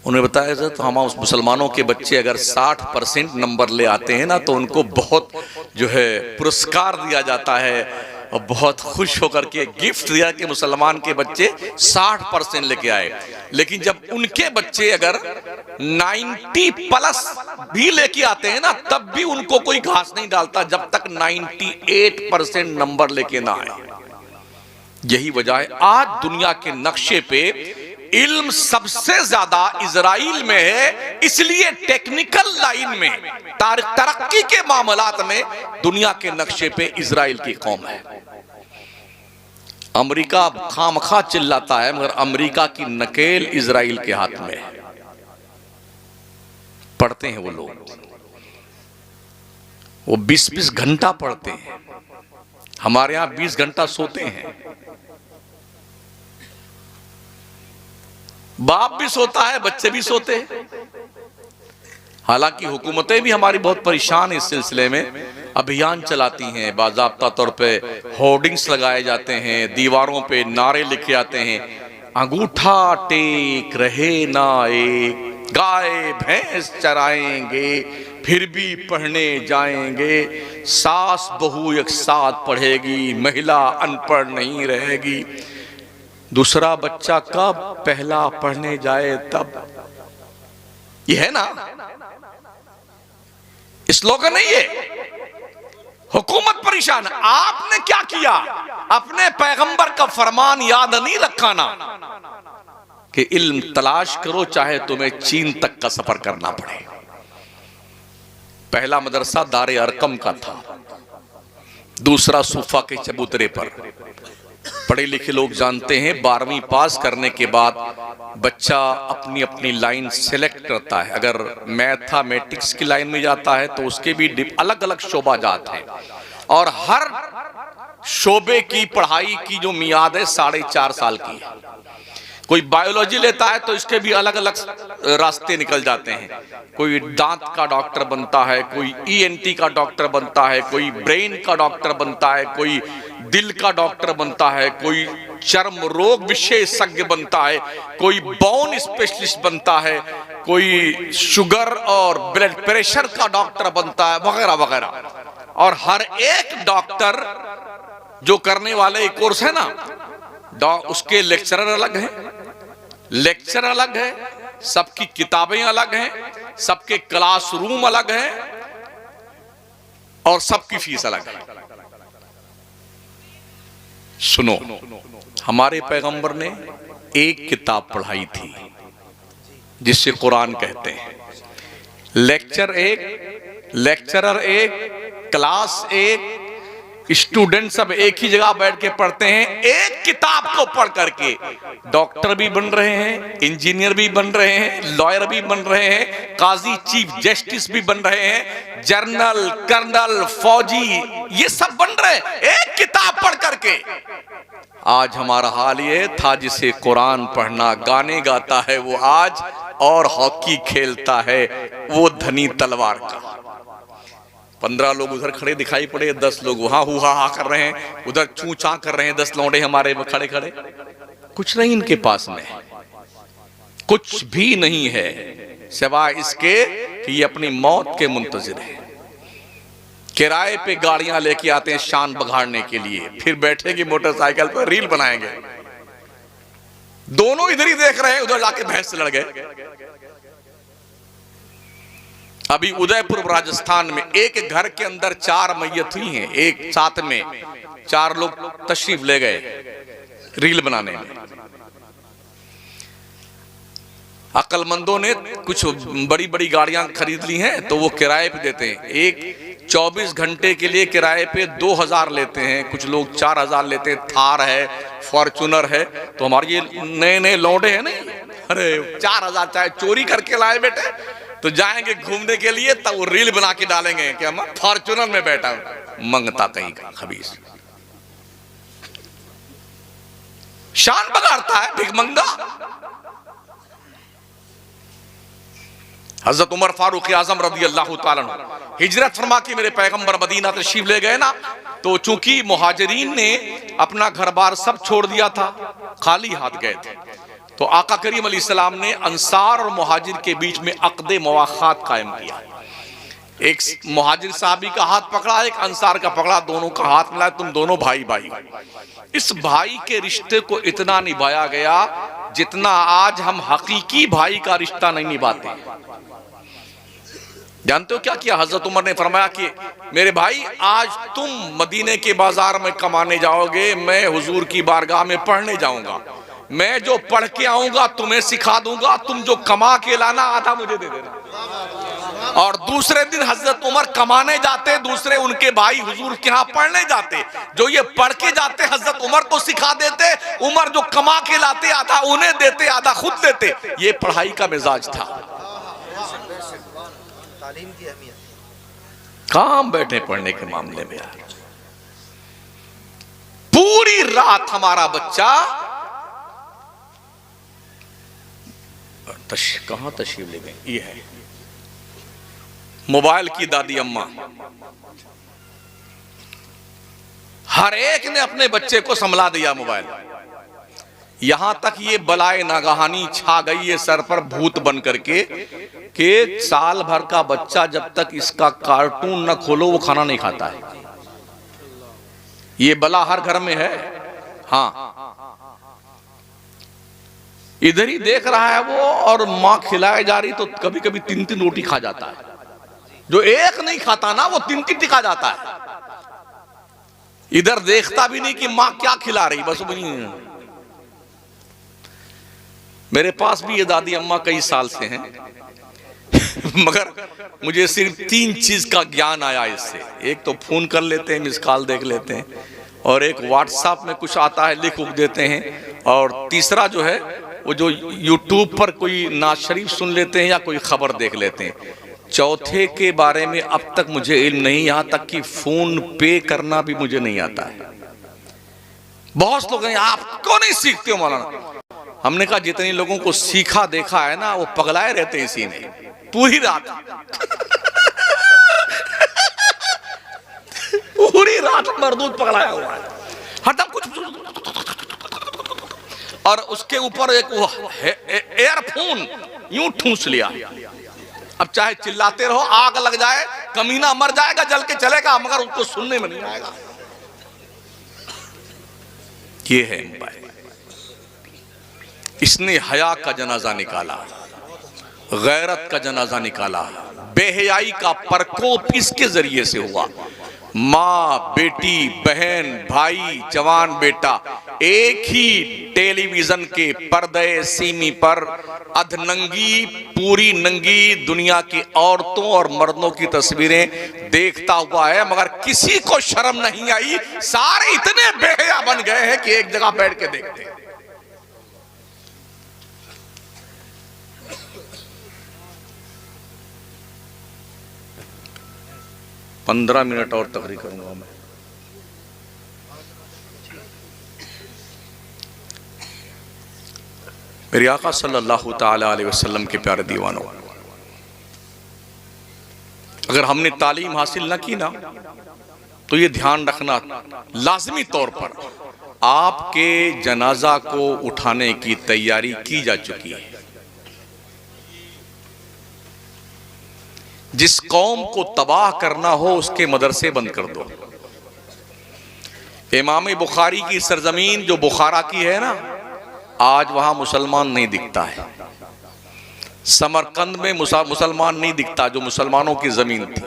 उन्हें बताया जाए तो हम उस मुसलमानों के बच्चे अगर 60% नंबर ले आते हैं ना, तो उनको बहुत जो है पुरस्कार दिया जाता है और बहुत खुश होकर के गिफ्ट दिया कि मुसलमान के बच्चे 60% लेके आए। लेकिन जब उनके बच्चे अगर 90+ भी लेके आते हैं ना, तब भी उनको कोई घास नहीं डालता जब तक 98% नंबर लेके ना आए। यही वजह है आज दुनिया के नक्शे पे इल्म सबसे ज्यादा इजराइल में है। इसलिए टेक्निकल लाइन में, तरक्की के मामलात में दुनिया के नक्शे पे इजराइल की कौम है। अमेरिका खामखा चिल्लाता है, मगर अमेरिका की नकेल इजराइल के हाथ में है। पढ़ते हैं वो लोग, वो 20-20 घंटा पढ़ते हैं। हमारे यहां 20 घंटा सोते हैं। बाप भी सोता है, बच्चे भी सोते हैं। हालांकि हुकूमतें भी हमारी बहुत परेशान इस सिलसिले में, अभियान चलाती हैं, बाज़ाब्ता तौर पे होर्डिंग्स लगाए जाते हैं, दीवारों पे नारे लिखे जाते हैं, अंगूठा टेक रहे ना एक, गाय भैंस चराएंगे फिर भी पढ़ने जाएंगे, सास बहू एक साथ पढ़ेगी, महिला अनपढ़ नहीं रहेगी। दूसरा बच्चा कब, पहला पढ़ने जाए तब। ये है ना स्लोगन नहीं है। हुकूमत परेशान। आपने क्या किया? अपने पैगंबर का फरमान याद नहीं रखा ना कि इल्म तलाश करो चाहे तुम्हें चीन तक का सफर करना पड़े। पहला मदरसा दारे अरकम का था, दूसरा सूफा के चबूतरे पर। पढ़े लिखे लोग जानते हैं 12वीं पास करने के बाद बच्चा अपनी अपनी लाइन सिलेक्ट करता है। अगर मैथमेटिक्स की लाइन में जाता है तो उसके भी अलग अलग शोबा जात हैं, और हर शोबे की पढ़ाई की जो मियाद है 4.5 साल की है। कोई बायोलॉजी लेता है तो इसके भी अलग अलग रास्ते निकल जाते हैं। कोई दांत का डॉक्टर बनता है, कोई ENT का डॉक्टर बनता है, कोई ब्रेन का डॉक्टर बनता है, कोई दिल का डॉक्टर बनता है, कोई चर्म रोग विशेषज्ञ बनता है, कोई बोन स्पेशलिस्ट बनता है, कोई शुगर और ब्लड प्रेशर का डॉक्टर बनता है, वगैरह वगैरह। और हर एक डॉक्टर जो करने वाले एक कोर्स है ना, उसके लेक्चरर अलग हैं, लेक्चर अलग है, सबकी किताबें अलग हैं, सबके क्लासरूम अलग हैं, और सबकी फीस अलग है। सुनो, हमारे पैगंबर ने एक किताब पढ़ाई थी जिसे कुरान कहते हैं। लेक्चर एक, लेक्चरर एक, क्लास एक, स्टूडेंट सब एक ही जगह बैठ के पढ़ते हैं। एक किताब को पढ़ करके डॉक्टर भी बन रहे हैं, इंजीनियर भी बन रहे हैं, लॉयर भी बन रहे हैं, काजी चीफ जस्टिस भी बन रहे हैं, जनरल कर्नल फौजी ये सब बन रहे हैं एक किताब पढ़ करके। आज हमारा हाल ये था, जिसे कुरान पढ़ना, गाने गाता है वो आज, और हॉकी खेलता है वो धनी तलवार का। 15 लोग उधर खड़े दिखाई पड़े, 10 लोग वहां हुआ हा कर रहे हैं, उधर चू चा कर रहे हैं 10 लौंडे हमारे खड़े खड़े। कुछ नहीं इनके पास में, कुछ भी नहीं है सिवाय इसके कि ये अपनी मौत के मुंतजिर है। किराए पे गाड़ियां लेके आते हैं शान बघाड़ने के लिए, फिर बैठेगी मोटरसाइकिल पर रील बनाएंगे। दोनों इधर ही देख रहे हैं, उधर जाके भैंस से लड़ गए। अभी उदयपुर राजस्थान में एक घर के अंदर 4 मैयत हुई हैं, एक साथ में 4 लोग तशरीफ ले गए रील बनाने में। अक्लमंदों ने कुछ बड़ी बड़ी गाड़ियां खरीद ली हैं तो वो किराए पे देते हैं। एक 24 घंटे के लिए किराए पे 2000 लेते हैं, कुछ लोग 4000 लेते हैं। थार है, फॉर्चूनर है। तो हमारे ये नए नए लौंडे हैं नहीं, अरे 4000 चाहे चोरी करके लाए बेटे तो जाएंगे घूमने के लिए, तब वो रील बना के डालेंगे कि हम फॉर्चूनर में बैठा हूं। मंगता कहीं का खबीस, शान बगाड़ता है भिखमंगा। हजरत उमर फारूक आजम रज़ी अल्लाह ताला अन्हु हिजरत फरमा के मेरे पैगंबर मदीना तशरीफ ले गए ना, तो चूंकि मुहाजिरीन ने अपना घर बार सब छोड़ दिया था, खाली हाथ गए थे, तो आका करीम अलैहिस्सलाम ने अंसार और मुहाजिर के बीच में अक़दे मुवाख़ात कायम किया। एक मुहाजिर साहबी का हाथ पकड़ा, एक अंसार का पकड़ा, दोनों का हाथ मिलाया, तुम दोनों भाई भाई। इस भाई के रिश्ते को इतना निभाया गया जितना आज हम हकीकी भाई का रिश्ता नहीं निभाते। जानते हो क्या किया? हजरत उमर ने फरमाया कि मेरे भाई, आज तुम मदीने के बाजार में कमाने जाओगे, मैं हुजूर की बारगाह में पढ़ने जाऊंगा। मैं जो पढ़ के आऊंगा तुम्हें सिखा दूंगा, तुम जो कमा के लाना आधा मुझे दे देना। और दूसरे दिन हजरत उमर कमाने जाते, दूसरे उनके भाई हुजूर के यहाँ पढ़ने जाते। जो ये पढ़ के जाते हजरत उमर को सिखा देते, उमर जो कमा के लाते आधा उन्हें देते, आधा खुद देते। ये पढ़ाई का मिजाज था। तालीम की अहमियत। काम बैठे पढ़ने के मामले में यार, पूरी रात हमारा बच्चा कहां तशरीफ ले गए, ये है मोबाइल की दादी अम्मा, हर एक ने अपने बच्चे को संभला दिया मोबाइल। यहां तक ये बलाए नागहानी छा गई है सर पर भूत बन करके कि साल भर का बच्चा जब तक इसका कार्टून न खोलो वो खाना नहीं खाता है। ये बला हर घर में है। हाँ, इधर ही देख रहा है वो, और मां खिलाए जा रही तो कभी कभी 3-3 रोटी खा जाता है। जो एक नहीं खाता ना वो 3-3 खा जाता है। इधर देखता भी नहीं कि मां क्या खिला रही, बस वही। मेरे पास भी ये दादी अम्मा कई साल से हैं मगर मुझे सिर्फ 3 चीज का ज्ञान आया इससे। एक तो फोन कर लेते हैं, मिस कॉल देख लेते हैं, और एक व्हाट्सएप में कुछ आता है लिख उख देते हैं, और तीसरा जो है वो जो यूट्यूब पर कोई नाज शरीफ सुन लेते हैं या कोई खबर देख लेते हैं। चौथे के बारे में अब तक मुझे इल्म नहीं, यहां तक कि फोन पे करना भी मुझे नहीं आता है। बहुत लोग हैं, आप क्यों नहीं सीखते हो मौलाना? हमने कहा जितने लोगों को सीखा देखा है ना वो पगलाए रहते हैं इसी में पूरी रात पूरी रात मरदूद पगलाया हुआ है, हरदम कुछ, और उसके ऊपर एक एयरफोन यूं ठूंस लिया। अब चाहे चिल्लाते रहो, आग लग जाए, कमीना मर जाएगा, जल के चलेगा, मगर उसको सुनने में नहीं आएगा। ये है मोबाइल। इसने हया का जनाजा निकाला, गैरत का जनाजा निकाला, बेहयाई का प्रकोप इसके जरिए से हुआ। माँ, बेटी, बहन, भाई, जवान बेटा एक ही टेलीविजन के पर्दे सीमी पर अधनंगी, पूरी नंगी दुनिया की औरतों और मर्दों की तस्वीरें देखता हुआ है, मगर किसी को शर्म नहीं आई। सारे इतने बेहया बन गए हैं कि एक जगह बैठ के देखते हैं। पंद्रह मिनट और तकरीर करूंगा मैं। मेरे आका सल्लल्लाहु ताला अलैहि वसल्लम के प्यारे दीवानों, अगर हमने तालीम हासिल न की ना तो ये ध्यान रखना लाजमी तौर पर आपके जनाजा को उठाने की तैयारी की जा चुकी है। जिस कौम को तबाह करना हो उसके मदरसे बंद कर दो। इमाम बुखारी की सरजमीन जो बुखारा की है ना, आज वहां मुसलमान नहीं दिखता है। समरकंद में मुसलमान नहीं दिखता, जो मुसलमानों की जमीन थी।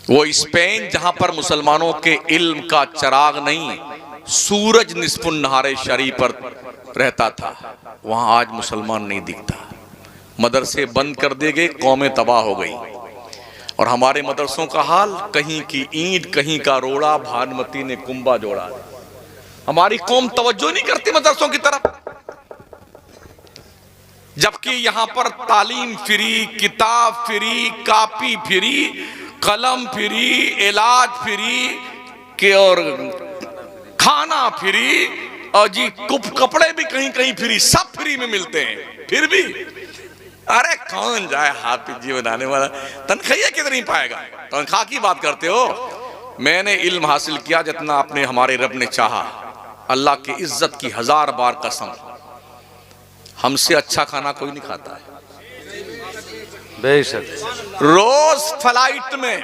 वो स्पेन जहां पर मुसलमानों के इल्म का चिराग नहीं, सूरज निस्फुन नहारे शरी पर रहता था, वहां आज मुसलमान नहीं दिखता। मदरसे बंद कर दिए गए, कौमें तबाह हो गई। और हमारे मदरसों का हाल, कहीं की ईंट कहीं का रोड़ा, भानुमती ने कुंबा जोड़ा। हमारी कौम तवज्जो नहीं करती मदरसों की तरफ, जबकि यहां पर तालीम फ्री, किताब फ्री, कापी फ्री, कलम फ्री, इलाज फ्री के, और खाना फ्री, और जी कपड़े भी कहीं कहीं फ्री, सब फ्री में मिलते हैं। फिर भी अरे कौन जाए हाफिज जी बनाने वाला, तनख्वाह कितनी पाएगा? तनख्वाह की बात करते हो। मैंने इल्म हासिल किया जितना आपने हमारे रब ने चाहा। अल्लाह की इज्जत की 1000 बार कसम, हमसे अच्छा खाना कोई नहीं खाता है। बेशक। रोज फ्लाइट में,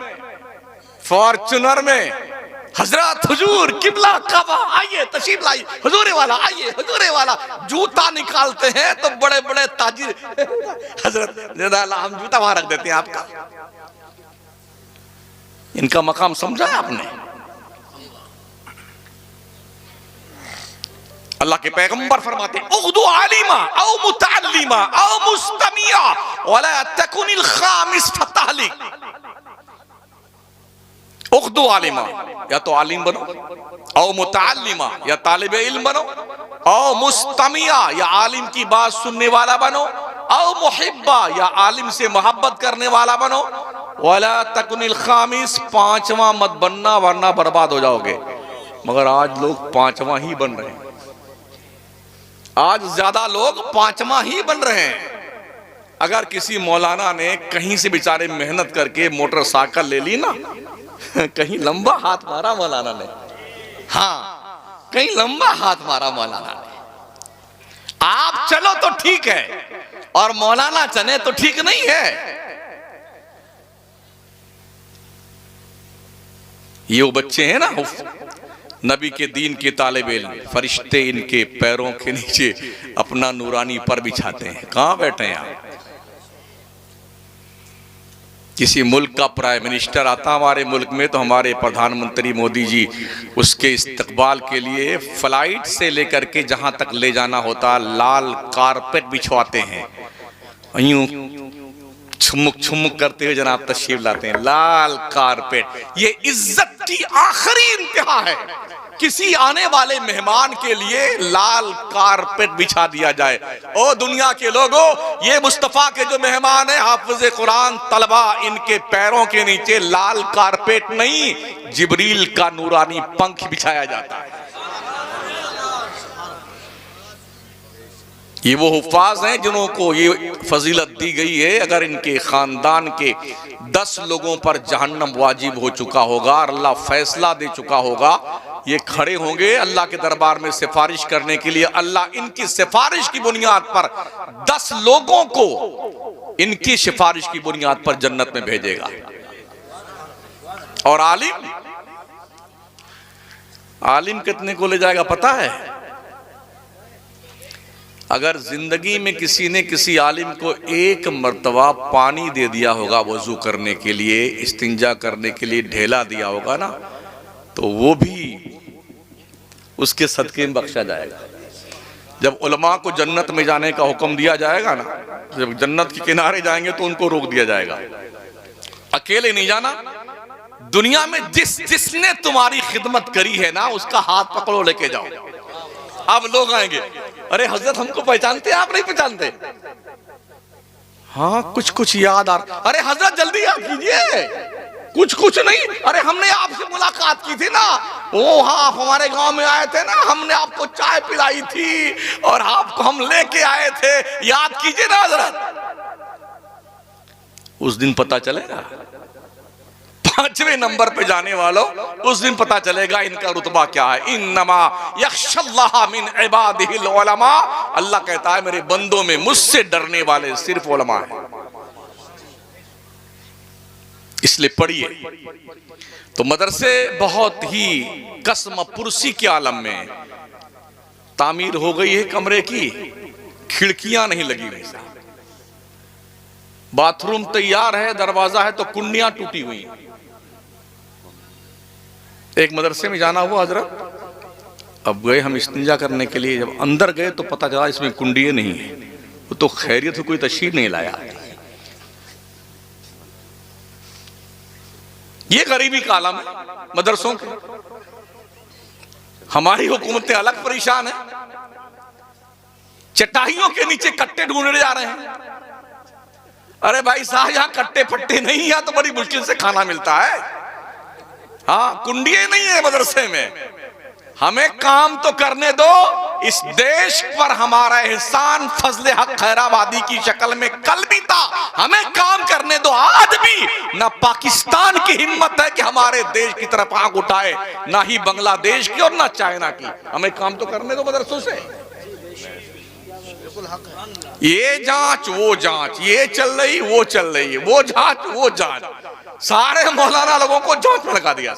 फॉर्च्यूनर में, हजरत हुजूर किबला काबा आइए, तशरीफ लाइए, हुजूरे वाला आइए, हुजूरे वाला, जूता निकालते हैं तो बड़े बड़े ताजिर हजरत हम जूता वहां रख देते हैं आपका। इनका मकाम समझा है आपने? अल्लाह के पैगंबर फरमाते हैं, उग़्दू आलिमा औ मुतअल्लिमा औ मुस्तमिया वला तकुनिल खामिस फतहलिक। उग़्दू आलिमा, या तो आलिम बनो, औ मुतअल्लिमा, या तालिब इल्म बनो, औ मुस्तमिया या आलिम की बात सुनने वाला बनो, औ मुहिब्बा या आलिम से मोहब्बत करने वाला बनो, वला तकुनिल खामिस पांचवा मत बनना वरना बर्बाद हो जाओगे। मगर आज लोग पांचवा ही बन रहे हैं, आज ज्यादा लोग पांचवा ही बन रहे हैं। अगर किसी मौलाना ने कहीं से बेचारे मेहनत करके मोटरसाइकिल ले ली ना, कहीं लंबा हाथ मारा मौलाना ने, हाँ कहीं लंबा हाथ मारा मौलाना ने। आप चलो तो ठीक है और मौलाना चले तो ठीक नहीं है। ये वो बच्चे हैं ना, नबी के दीन के तालिबे इल्म, फरिश्ते इनके पैरों के नीचे अपना नूरानी पर बिछाते हैं। कहां बैठे हैं आप? किसी मुल्क का प्राइम मिनिस्टर आता हमारे मुल्क में तो हमारे प्रधानमंत्री मोदी जी उसके इस्तकबाल के लिए फ्लाइट से लेकर के जहां तक ले जाना होता लाल कारपेट बिछवाते हैं, यूं छुमुक छुमुक करते हुए जनाब तशरीफ लाते हैं। लाल कारपेट, ये इज्जत की आखिरी इंतहा है। किसी आने वाले मेहमान के लिए लाल कारपेट बिछा दिया जाए। ओ दुनिया के लोगों, ये मुस्तफा के जो मेहमान है हाफिज कुरान तलबा, इनके पैरों के नीचे लाल कारपेट नहीं, जिब्रील का नूरानी पंख बिछाया जाता है। ये वो हुफ्फाज हैं जिन्हों को ये फजीलत दी गई है, अगर इनके खानदान के 10 लोगों पर जहन्नम वाजिब हो चुका होगा और अल्लाह फैसला दे चुका होगा, ये खड़े होंगे अल्लाह के दरबार में सिफारिश करने के लिए। अल्लाह इनकी सिफारिश की बुनियाद पर 10 लोगों को इनकी सिफारिश की बुनियाद पर जन्नत में भेजेगा। और आलिम कितने को ले जाएगा पता है? अगर जिंदगी में किसी ने किसी आलिम को एक मर्तबा पानी दे दिया होगा वजू करने के लिए, इस्तिंजा करने के लिए ढेला दिया होगा ना, तो वो भी उसके सदके में बख्शा जाएगा। जब उलमा को जन्नत में जाने का हुक्म दिया जाएगा ना, जब जन्नत के किनारे जाएंगे तो उनको रोक दिया जाएगा, अकेले नहीं जाना। दुनिया में जिसने तुम्हारी खिदमत करी है ना, उसका हाथ पकड़ो लेके जाओ। अब लोग आएंगे, अरे हजरत हमको पहचानते हैं, आप नहीं पहचानते? हाँ कुछ कुछ याद आ रहा। अरे हजरत जल्दी याद कीजिए। कुछ नहीं, अरे हमने आपसे मुलाकात की थी ना, ओ हाँ आप हमारे गांव में आए थे ना, हमने आपको चाय पिलाई थी और आपको हम लेके आए थे, याद कीजिए ना हजरत। उस दिन पता चलेगा, 5वें नंबर पे जाने वालों, उस दिन पता चलेगा इनका रुतबा क्या है। इन्नमा यख्शल्लाह मिन इबादिहिल उलमा, अल्लाह कहता है मेरे बंदों में मुझसे डरने वाले सिर्फ उलमा हैं। इसलिए पढ़िए। तो मदरसे बहुत ही कसम पुरसी के आलम में तामीर हो गई है, कमरे की खिड़कियां नहीं लगी हुई, बाथरूम तैयार है, दरवाजा है तो कुंडियां टूटी हुई। एक मदरसे में जाना हुआ हजरत, अब गए हम इस्तिंजा करने के लिए, जब अंदर गए तो पता चला इसमें कुंडियां नहीं है। वो तो खैरियत से कोई तशरीफ नहीं लाया। ये गरीबी का आलम है मदरसों के। हमारी हुकूमतें अलग परेशान है, चटाइयों के नीचे कट्टे ढूंढने जा रहे हैं। अरे भाई साहब, यहाँ कट्टे फट्टे नहीं, यहाँ तो बड़ी मुश्किल से खाना मिलता है। हाँ कुंडिये नहीं है मदरसे में। हमें काम तो करने दो। इस देश पर हमारा एहसान फजले हक खैराबादी की शक्ल में कल भी था, हमें काम करने दो। आज भी ना पाकिस्तान की हिम्मत है कि हमारे देश की तरफ आंख उठाए, ना ही बांग्लादेश की और ना चाइना की। हमें काम तो करने दो मदरसों से। ये जांच वो जांच, ये चल रही वो चल रही है, वो जांच वो जांच, सारे मौलाना लोगों को जांच में लगा दिया।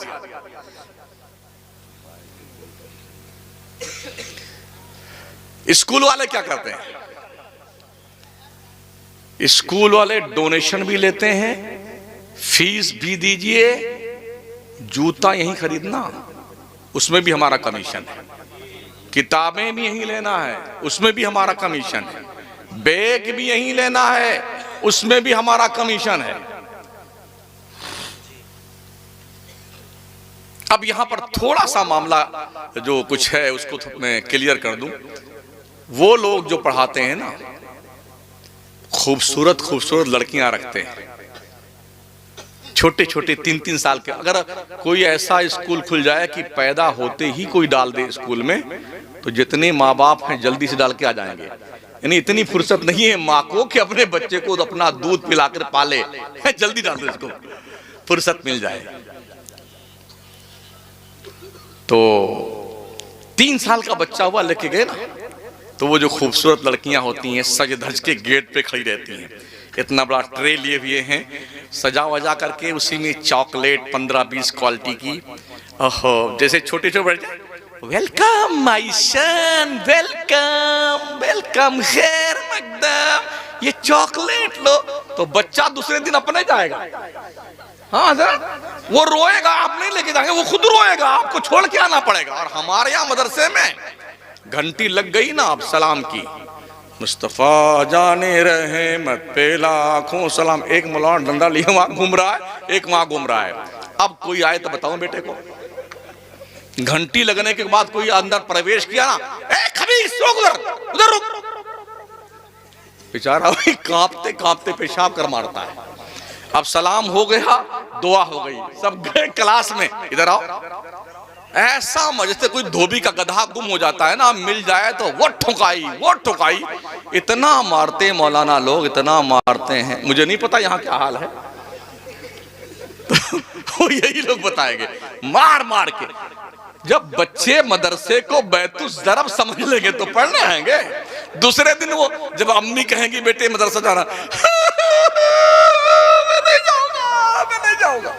स्कूल वाले क्या करते हैं? स्कूल वाले डोनेशन भी लेते हैं, फीस भी दीजिए, जूता यहीं खरीदना उसमें भी हमारा कमीशन है, किताबें भी यहीं लेना है उसमें भी हमारा कमीशन है, बैग भी यहीं लेना है उसमें भी हमारा कमीशन है। अब यहां पर थोड़ा सा मामला जो कुछ है उसको मैं क्लियर कर दूं। वो लोग जो पढ़ाते हैं ना, खूबसूरत खूबसूरत लड़कियां रखते हैं, छोटे छोटे 3-3 साल के। अगर कोई ऐसा स्कूल खुल जाए कि पैदा होते ही कोई डाल दे स्कूल में, तो जितने माँ बाप हैं जल्दी से डाल के आ जाएंगे। यानी इतनी फुर्सत नहीं है माँ को कि अपने बच्चे को अपना दूध पिलाकर पाले, जल्दी डाल दे इसको, फुर्सत मिल जाए। तो 3 साल का बच्चा हुआ लेके गए ना, तो वो जो खूबसूरत लड़कियां होती हैं सज धज के गेट पे खड़ी रहती हैं, इतना बड़ा ट्रे लिए हुए हैं, सजा वजा करके उसी में चॉकलेट 15-20 क्वालिटी की। ओहो, जैसे छोटे छोटे बच्चे, welcome my son, welcome welcome, खैर मकदम, ये चॉकलेट लो। तो बच्चा दूसरे दिन अपने जाएगा। हाँ सर, वो रोएगा, आप नहीं लेके जाएंगे, वो खुद रोएगा, आपको छोड़ के आना पड़ेगा। और हमारे यहाँ मदरसे में घंटी लग गई ना अब सलाम की, मुस्तफा जाने रहे मत पे लाखों सलाम। एक मौलाना डंडा लिए वहां घूम रहा है, एक वहां घूम रहा है। अब कोई आए तो बताओ बेटे को, घंटी लगने के बाद कोई अंदर प्रवेश किया ना, ए खबीस रुक, उधर रुक, बेचारा वही कांपते कांपते पेशाब कर मारता है। अब सलाम हो गया, दुआ हो गई, सब गए क्लास में, इधर आओ। ऐसा जैसे कोई धोबी का गधा गुम हो जाता है ना, मिल जाए तो वो ठुकाई वो ठुकाई। इतना मारते मौलाना लोग, इतना मारते हैं, मुझे नहीं पता यहाँ क्या हाल है। तो यही लोग बताएंगे, मार मार के। जब बच्चे मदरसे को बैतुस दरब समझ लेंगे तो पढ़ने आएंगे। दूसरे दिन वो जब अम्मी कहेंगी बेटे मदरसा जाना, मैं नहीं जाऊंगा,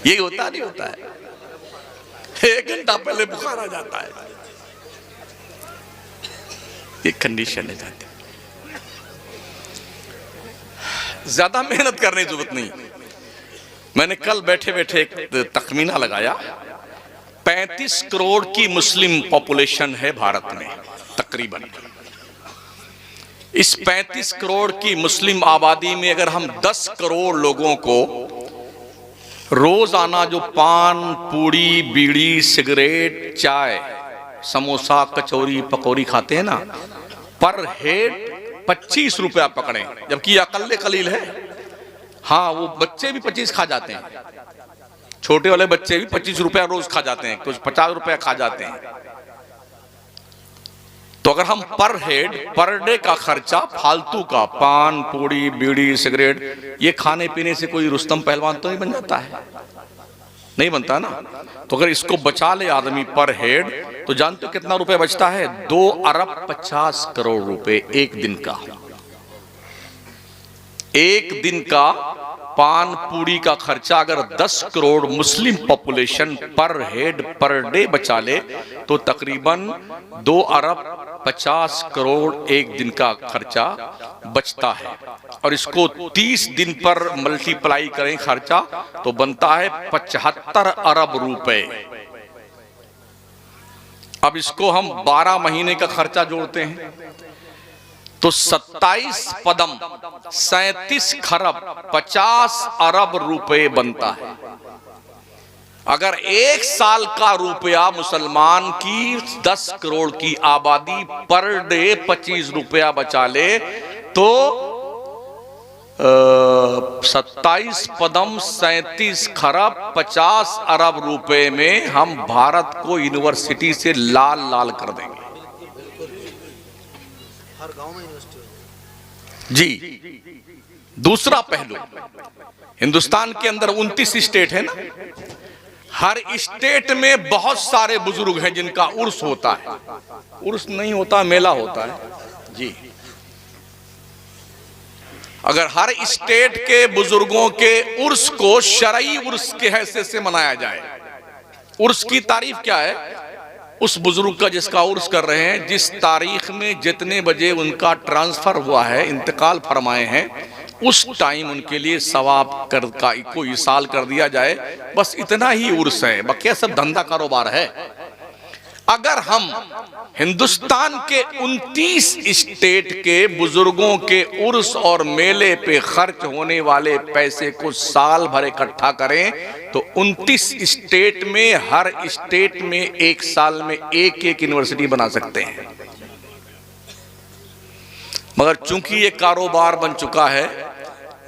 ये होता नहीं होता है। 1 घंटा पहले बुखार आ जाता है, ये कंडीशन है जाती। ज्यादा मेहनत करने की जरूरत नहीं। मैंने कल बैठे बैठे एक तखमीना लगाया, 35 करोड़ की मुस्लिम पॉपुलेशन है भारत में तकरीबन। इस 35 करोड़ की मुस्लिम आबादी में अगर हम 10 करोड़ लोगों को रोजाना जो पान, पूड़ी, बीड़ी, सिगरेट, चाय, समोसा, कचौरी, पकौड़ी खाते हैं ना, पर हेड 25 रुपया पकड़े, जबकि ये अकल्ले कलील है। हाँ, वो बच्चे भी 25 खा जाते हैं, छोटे वाले बच्चे भी 25 रुपया रोज खा जाते हैं, कुछ 50 रुपया खा जाते हैं। तो अगर हम पर हेड, पर डे का खर्चा फालतू का, पान, पूड़ी, बीड़ी, सिगरेट, ये खाने पीने से कोई रुस्तम पहलवान तो नहीं बन जाता है, नहीं बनता ना। तो अगर इसको बचा ले आदमी पर हेड, तो जानते हो कितना रुपए बचता है? 2 अरब 50 करोड़ रुपए एक दिन का। एक दिन का पान पूड़ी का खर्चा अगर 10 करोड़ मुस्लिम पॉपुलेशन पर हेड पर डे बचा ले, तो तकरीबन 2 अरब 50 करोड़ एक दिन का खर्चा बचता है। और इसको 30 दिन पर मल्टीप्लाई करें खर्चा, तो बनता है 75 अरब रुपए। अब इसको हम 12 महीने का खर्चा जोड़ते हैं तो 27 पदम 37 खरब 50 अरब रुपए बनता है। अगर 1 साल का रुपया मुसलमान की 10 करोड़ की आबादी पर डे 25 रुपया बचा ले, तो 27 पदम 37 खरब 50 अरब रुपए में हम भारत को यूनिवर्सिटी से लाल लाल कर देंगे। हर गांव में यूनिवर्सिटी जी। दूसरा पहलू, हिंदुस्तान के अंदर 29 स्टेट है ना, हर स्टेट में बहुत सारे बुजुर्ग हैं जिनका उर्स होता है। उर्स नहीं होता, मेला होता है जी। अगर हर स्टेट के बुजुर्गों के उर्स को शरई उर्स के हैसियत से मनाया जाए, उर्स की तारीफ क्या है? उस बुजुर्ग का जिसका उर्स कर रहे हैं, जिस तारीख में जितने बजे उनका ट्रांसफर हुआ है, इंतकाल फरमाए हैं, उस टाइम उनके लिए सवाब कर का कोई साल कर दिया जाए, बस इतना ही उर्स है। बाकी सब धंधा कारोबार है। अगर हम हिंदुस्तान के 29 स्टेट के बुजुर्गों के उर्स और मेले पे खर्च होने वाले पैसे को साल भर इकट्ठा करें तो 29 स्टेट में हर स्टेट में एक साल में एक यूनिवर्सिटी बना सकते हैं। मगर चूंकि ये कारोबार बन चुका है,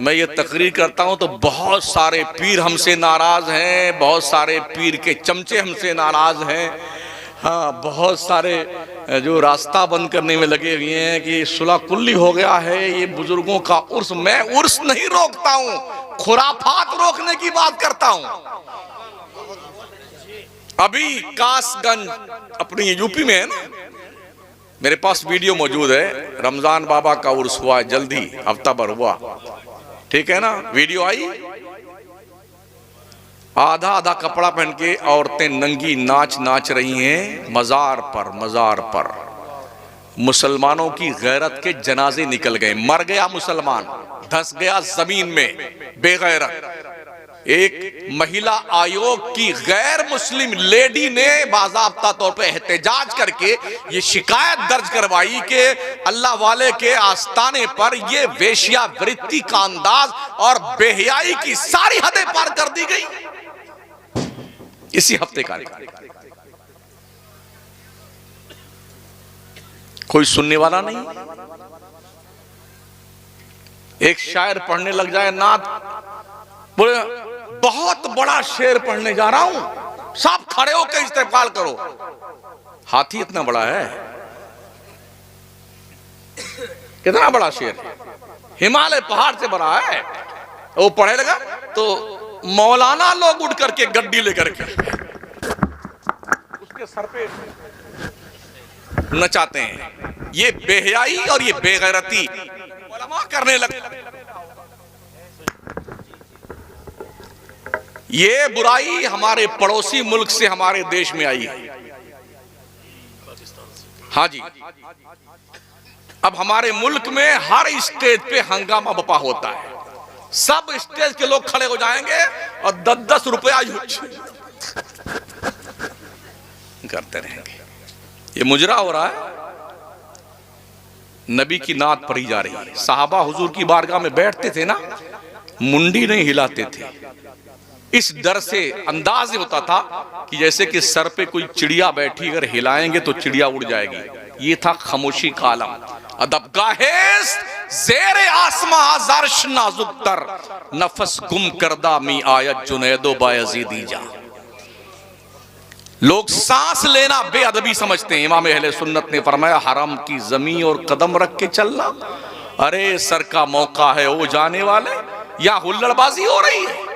मैं ये तकरीर करता हूं तो बहुत सारे पीर हमसे नाराज हैं, बहुत सारे पीर के चमचे हमसे नाराज हैं। हाँ, बहुत सारे जो रास्ता बंद करने में लगे हुए हैं कि सुलह कुल्ली हो गया है, ये बुजुर्गों का उर्स। मैं उर्स नहीं रोकता हूं, खुराफात रोकने की बात करता हूं। अभी कासगंज अपनी यूपी में है ना, मेरे पास वीडियो मौजूद है, रमजान बाबा का उर्स हुआ जल्दी, हफ्ता भर हुआ, ठीक है ना। वीडियो आई, आधा आधा कपड़ा पहन के औरतें नंगी नाच रही हैं मजार पर। मुसलमानों की गैरत के जनाजे निकल गए, मर गया मुसलमान, धंस गया जमीन में बेगैरत। एक महिला आयोग की गैर मुस्लिम लेडी ने बाज़ाब्ता तौर पे एहतजाज करके ये शिकायत दर्ज करवाई कि अल्लाह वाले के आस्ताने पर ये वेश्यावृत्ति का अंदाज और बेहयाई की सारी हदें पार कर दी गई। इसी हफ्ते का कोई सुनने वाला नहीं। एक शायर पढ़ने लग जाए नात, बोले बहुत बड़ा शेर पढ़ने जा रहा हूं, सब खड़े होकर इस्तेमाल करो। हाथी इतना बड़ा है, कितना बड़ा शेर, हिमालय पहाड़ से बड़ा है। वो पढ़े लगा तो मौलाना लोग उठ करके गड्डी लेकर के उसके सर पे नचाते हैं। ये बेहयाई और ये बेगैरती उलमा करने लगे। ये बुराई हमारे पड़ोसी मुल्क से हमारे देश में आई है। हाँ जी, अब हमारे मुल्क में हर स्टेज पे हंगामा बपा होता है। सब स्टेज के लोग खड़े हो जाएंगे और 10-10 रुपया करते रहेंगे। ये मुजरा हो रहा है। नबी की नात पढ़ी जा रही है, साहबा हुजूर की बारगाह में बैठते थे ना, मुंडी नहीं हिलाते थे। इस डर से अंदाज होता था कि जैसे कि सर पे कोई चिड़िया बैठी, अगर हिलाएंगे तो चिड़िया उड़ जाएगी। ये था खामोशी का आलम। अदबगाहेस ज़ेरे आसमां आज़ारश नाजुक तर, नफस गुम करदा मी आयत जुनैदो बायज़ीदी जा। लोग सांस लेना बेअदबी समझते हैं। इमाम अहले सुन्नत ने फरमाया, हराम की जमीन और कदम रख के चलना। अरे सर का मौका है ओ जाने वाले, या हुल्लड़बाजी हो रही है,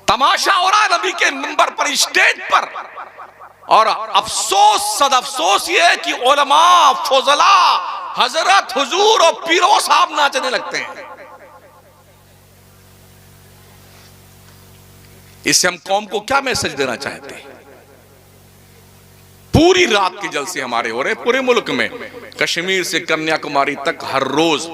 तमाशा हो रहा है नबी के मिंबर पर, स्टेज पर। और अफसोस सद अफसोस ये है कि उलमा, फजला, हजरत, हुजूर और पीरो साहब नाचने लगते हैं। इससे हम कौम को क्या मैसेज देना चाहते हैं? पूरी रात के जलसे हमारे हो रहे हैं पूरे मुल्क में, कश्मीर से कन्याकुमारी तक हर रोज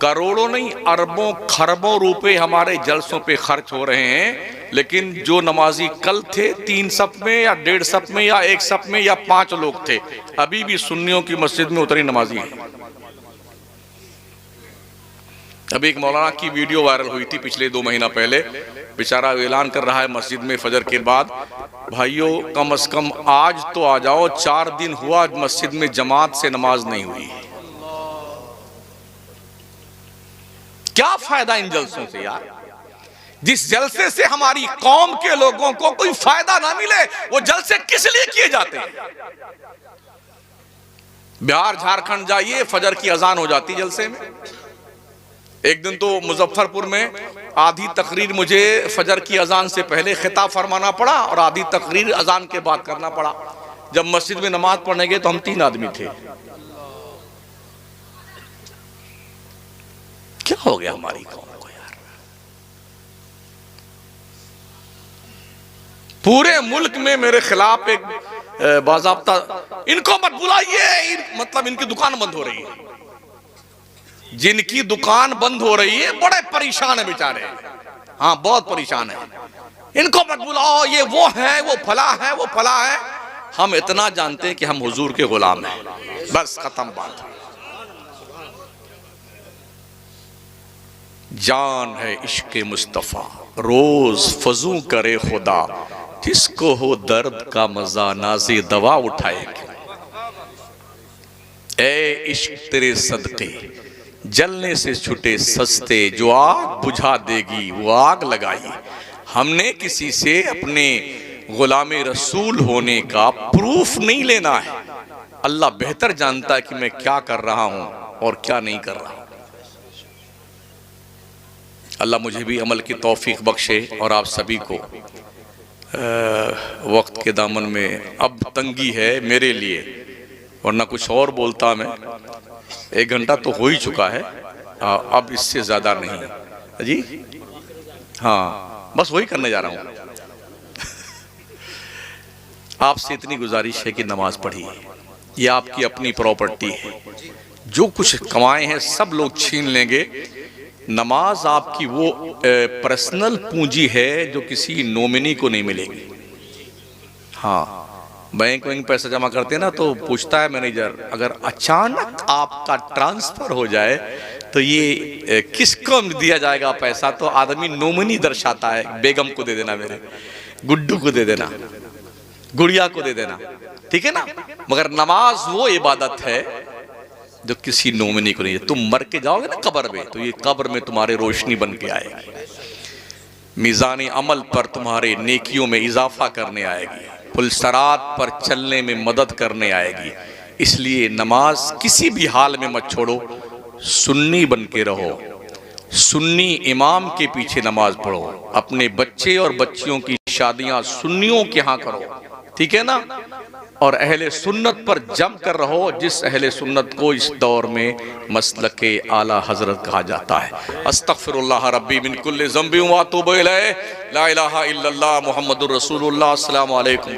करोड़ों नहीं अरबों खरबों रुपए हमारे जलसों पे खर्च हो रहे हैं। लेकिन जो नमाजी कल थे 3 सफ में या 1.5 सफ में या 1 सफ में या 5 लोग थे, अभी भी सुन्नियों की मस्जिद में उतरी नमाजी हैं। अभी एक मौलाना की वीडियो वायरल हुई थी पिछले 2 महीना पहले, बेचारा ऐलान कर रहा है मस्जिद में फजर के बाद, भाइयों कम से कम आज तो आ जाओ, 4 दिन हुआ मस्जिद में जमात से नमाज नहीं हुई। क्या फायदा इन जलसों से यार? जिस जलसे से हमारी कौम के लोगों को कोई फायदा ना मिले, वो जलसे किस लिए किए जाते हैं? बिहार झारखंड जाइए, फजर की अजान हो जाती जलसे में। एक दिन तो मुजफ्फरपुर में आधी तकरीर मुझे फजर की अजान से पहले खिताब फरमाना पड़ा और आधी तकरीर अजान के बाद करना पड़ा। जब मस्जिद में नमाज पढ़ने गए तो हम 3 आदमी थे। क्या हो गया हमारी कौम को यार? पूरे मुल्क में मेरे खिलाफ एक बाज़ाब्ता, इनको मत बुलाइए, मतलब इनकी दुकान बंद हो रही है। जिनकी दुकान बंद हो रही है बड़े परेशान है बेचारे, हाँ बहुत परेशान है। इनको मत बुलाओ, ये वो है, वो फला है, वो फला है। हम इतना जानते हैं कि हम हुजूर के गुलाम हैं, बस खत्म बात। जान है इश्क मुस्तफ़ा रोज फजू करे खुदा, जिसको हो दर्द का मजा नाज़े दवा उठाएगी। ए इश्क तेरे सदके जलने से छुटे सस्ते, जो आग बुझा देगी वो आग लगाई। हमने किसी से अपने गुलामे रसूल होने का प्रूफ नहीं लेना है। अल्लाह बेहतर जानता है कि मैं क्या कर रहा हूं और क्या नहीं कर रहा हूं। अल्लाह मुझे भी अमल की तौफीक बख्शे और आप सभी को। वक्त के दामन में अब तंगी है मेरे लिए, वरना कुछ और बोलता मैं। 1 घंटा तो हो ही चुका है, अब इससे ज़्यादा नहीं जी। हाँ, बस वही करने जा रहा हूँ। आपसे इतनी गुजारिश है कि नमाज पढ़िए, ये आपकी अपनी प्रॉपर्टी है। जो कुछ कमाए हैं सब लोग छीन लेंगे। नमाज आपकी वो पर्सनल पूंजी है जो किसी नॉमिनी को नहीं मिलेगी। हाँ, बैंक में पैसा जमा करते हैं ना, तो पूछता है मैनेजर, अगर अचानक आपका ट्रांसफर हो जाए तो ये किसको दिया जाएगा पैसा? तो आदमी नॉमिनी दर्शाता है, बेगम को दे देना, मेरे गुड्डू को दे देना, गुड़िया को दे देना, ठीक है ना। मगर नमाज वो इबादत है जो किसी नॉमिनी को नहीं है। तुम मर के जाओगे ना कब्र में, तो ये कब्र में तुम्हारे रोशनी बन के आएगी, मीज़ान अमल पर तुम्हारे नेकियों में इजाफा करने आएगी, पुलसरात पर चलने में मदद करने आएगी। इसलिए नमाज किसी भी हाल में मत छोड़ो, सुन्नी बन के रहो, सुन्नी इमाम के पीछे नमाज पढ़ो। अपने बच्चे और बच्चियों की शादियां सुन्नियों के यहाँ करो, ठीक है ना। और अहले सुन्नत पर जम कर रहो, जिस अहले सुन्नत को इस दौर में मसलके आला हजरत कहा जाता है। अस्तगफिरुल्लाह रब्बी मिन कुल्ली ज़ंबि व अतूबु इलैह, ला इलाहा इल्लल्लाह मुहम्मदुर रसूलुल्लाह। अस्सलामु अलैकुम।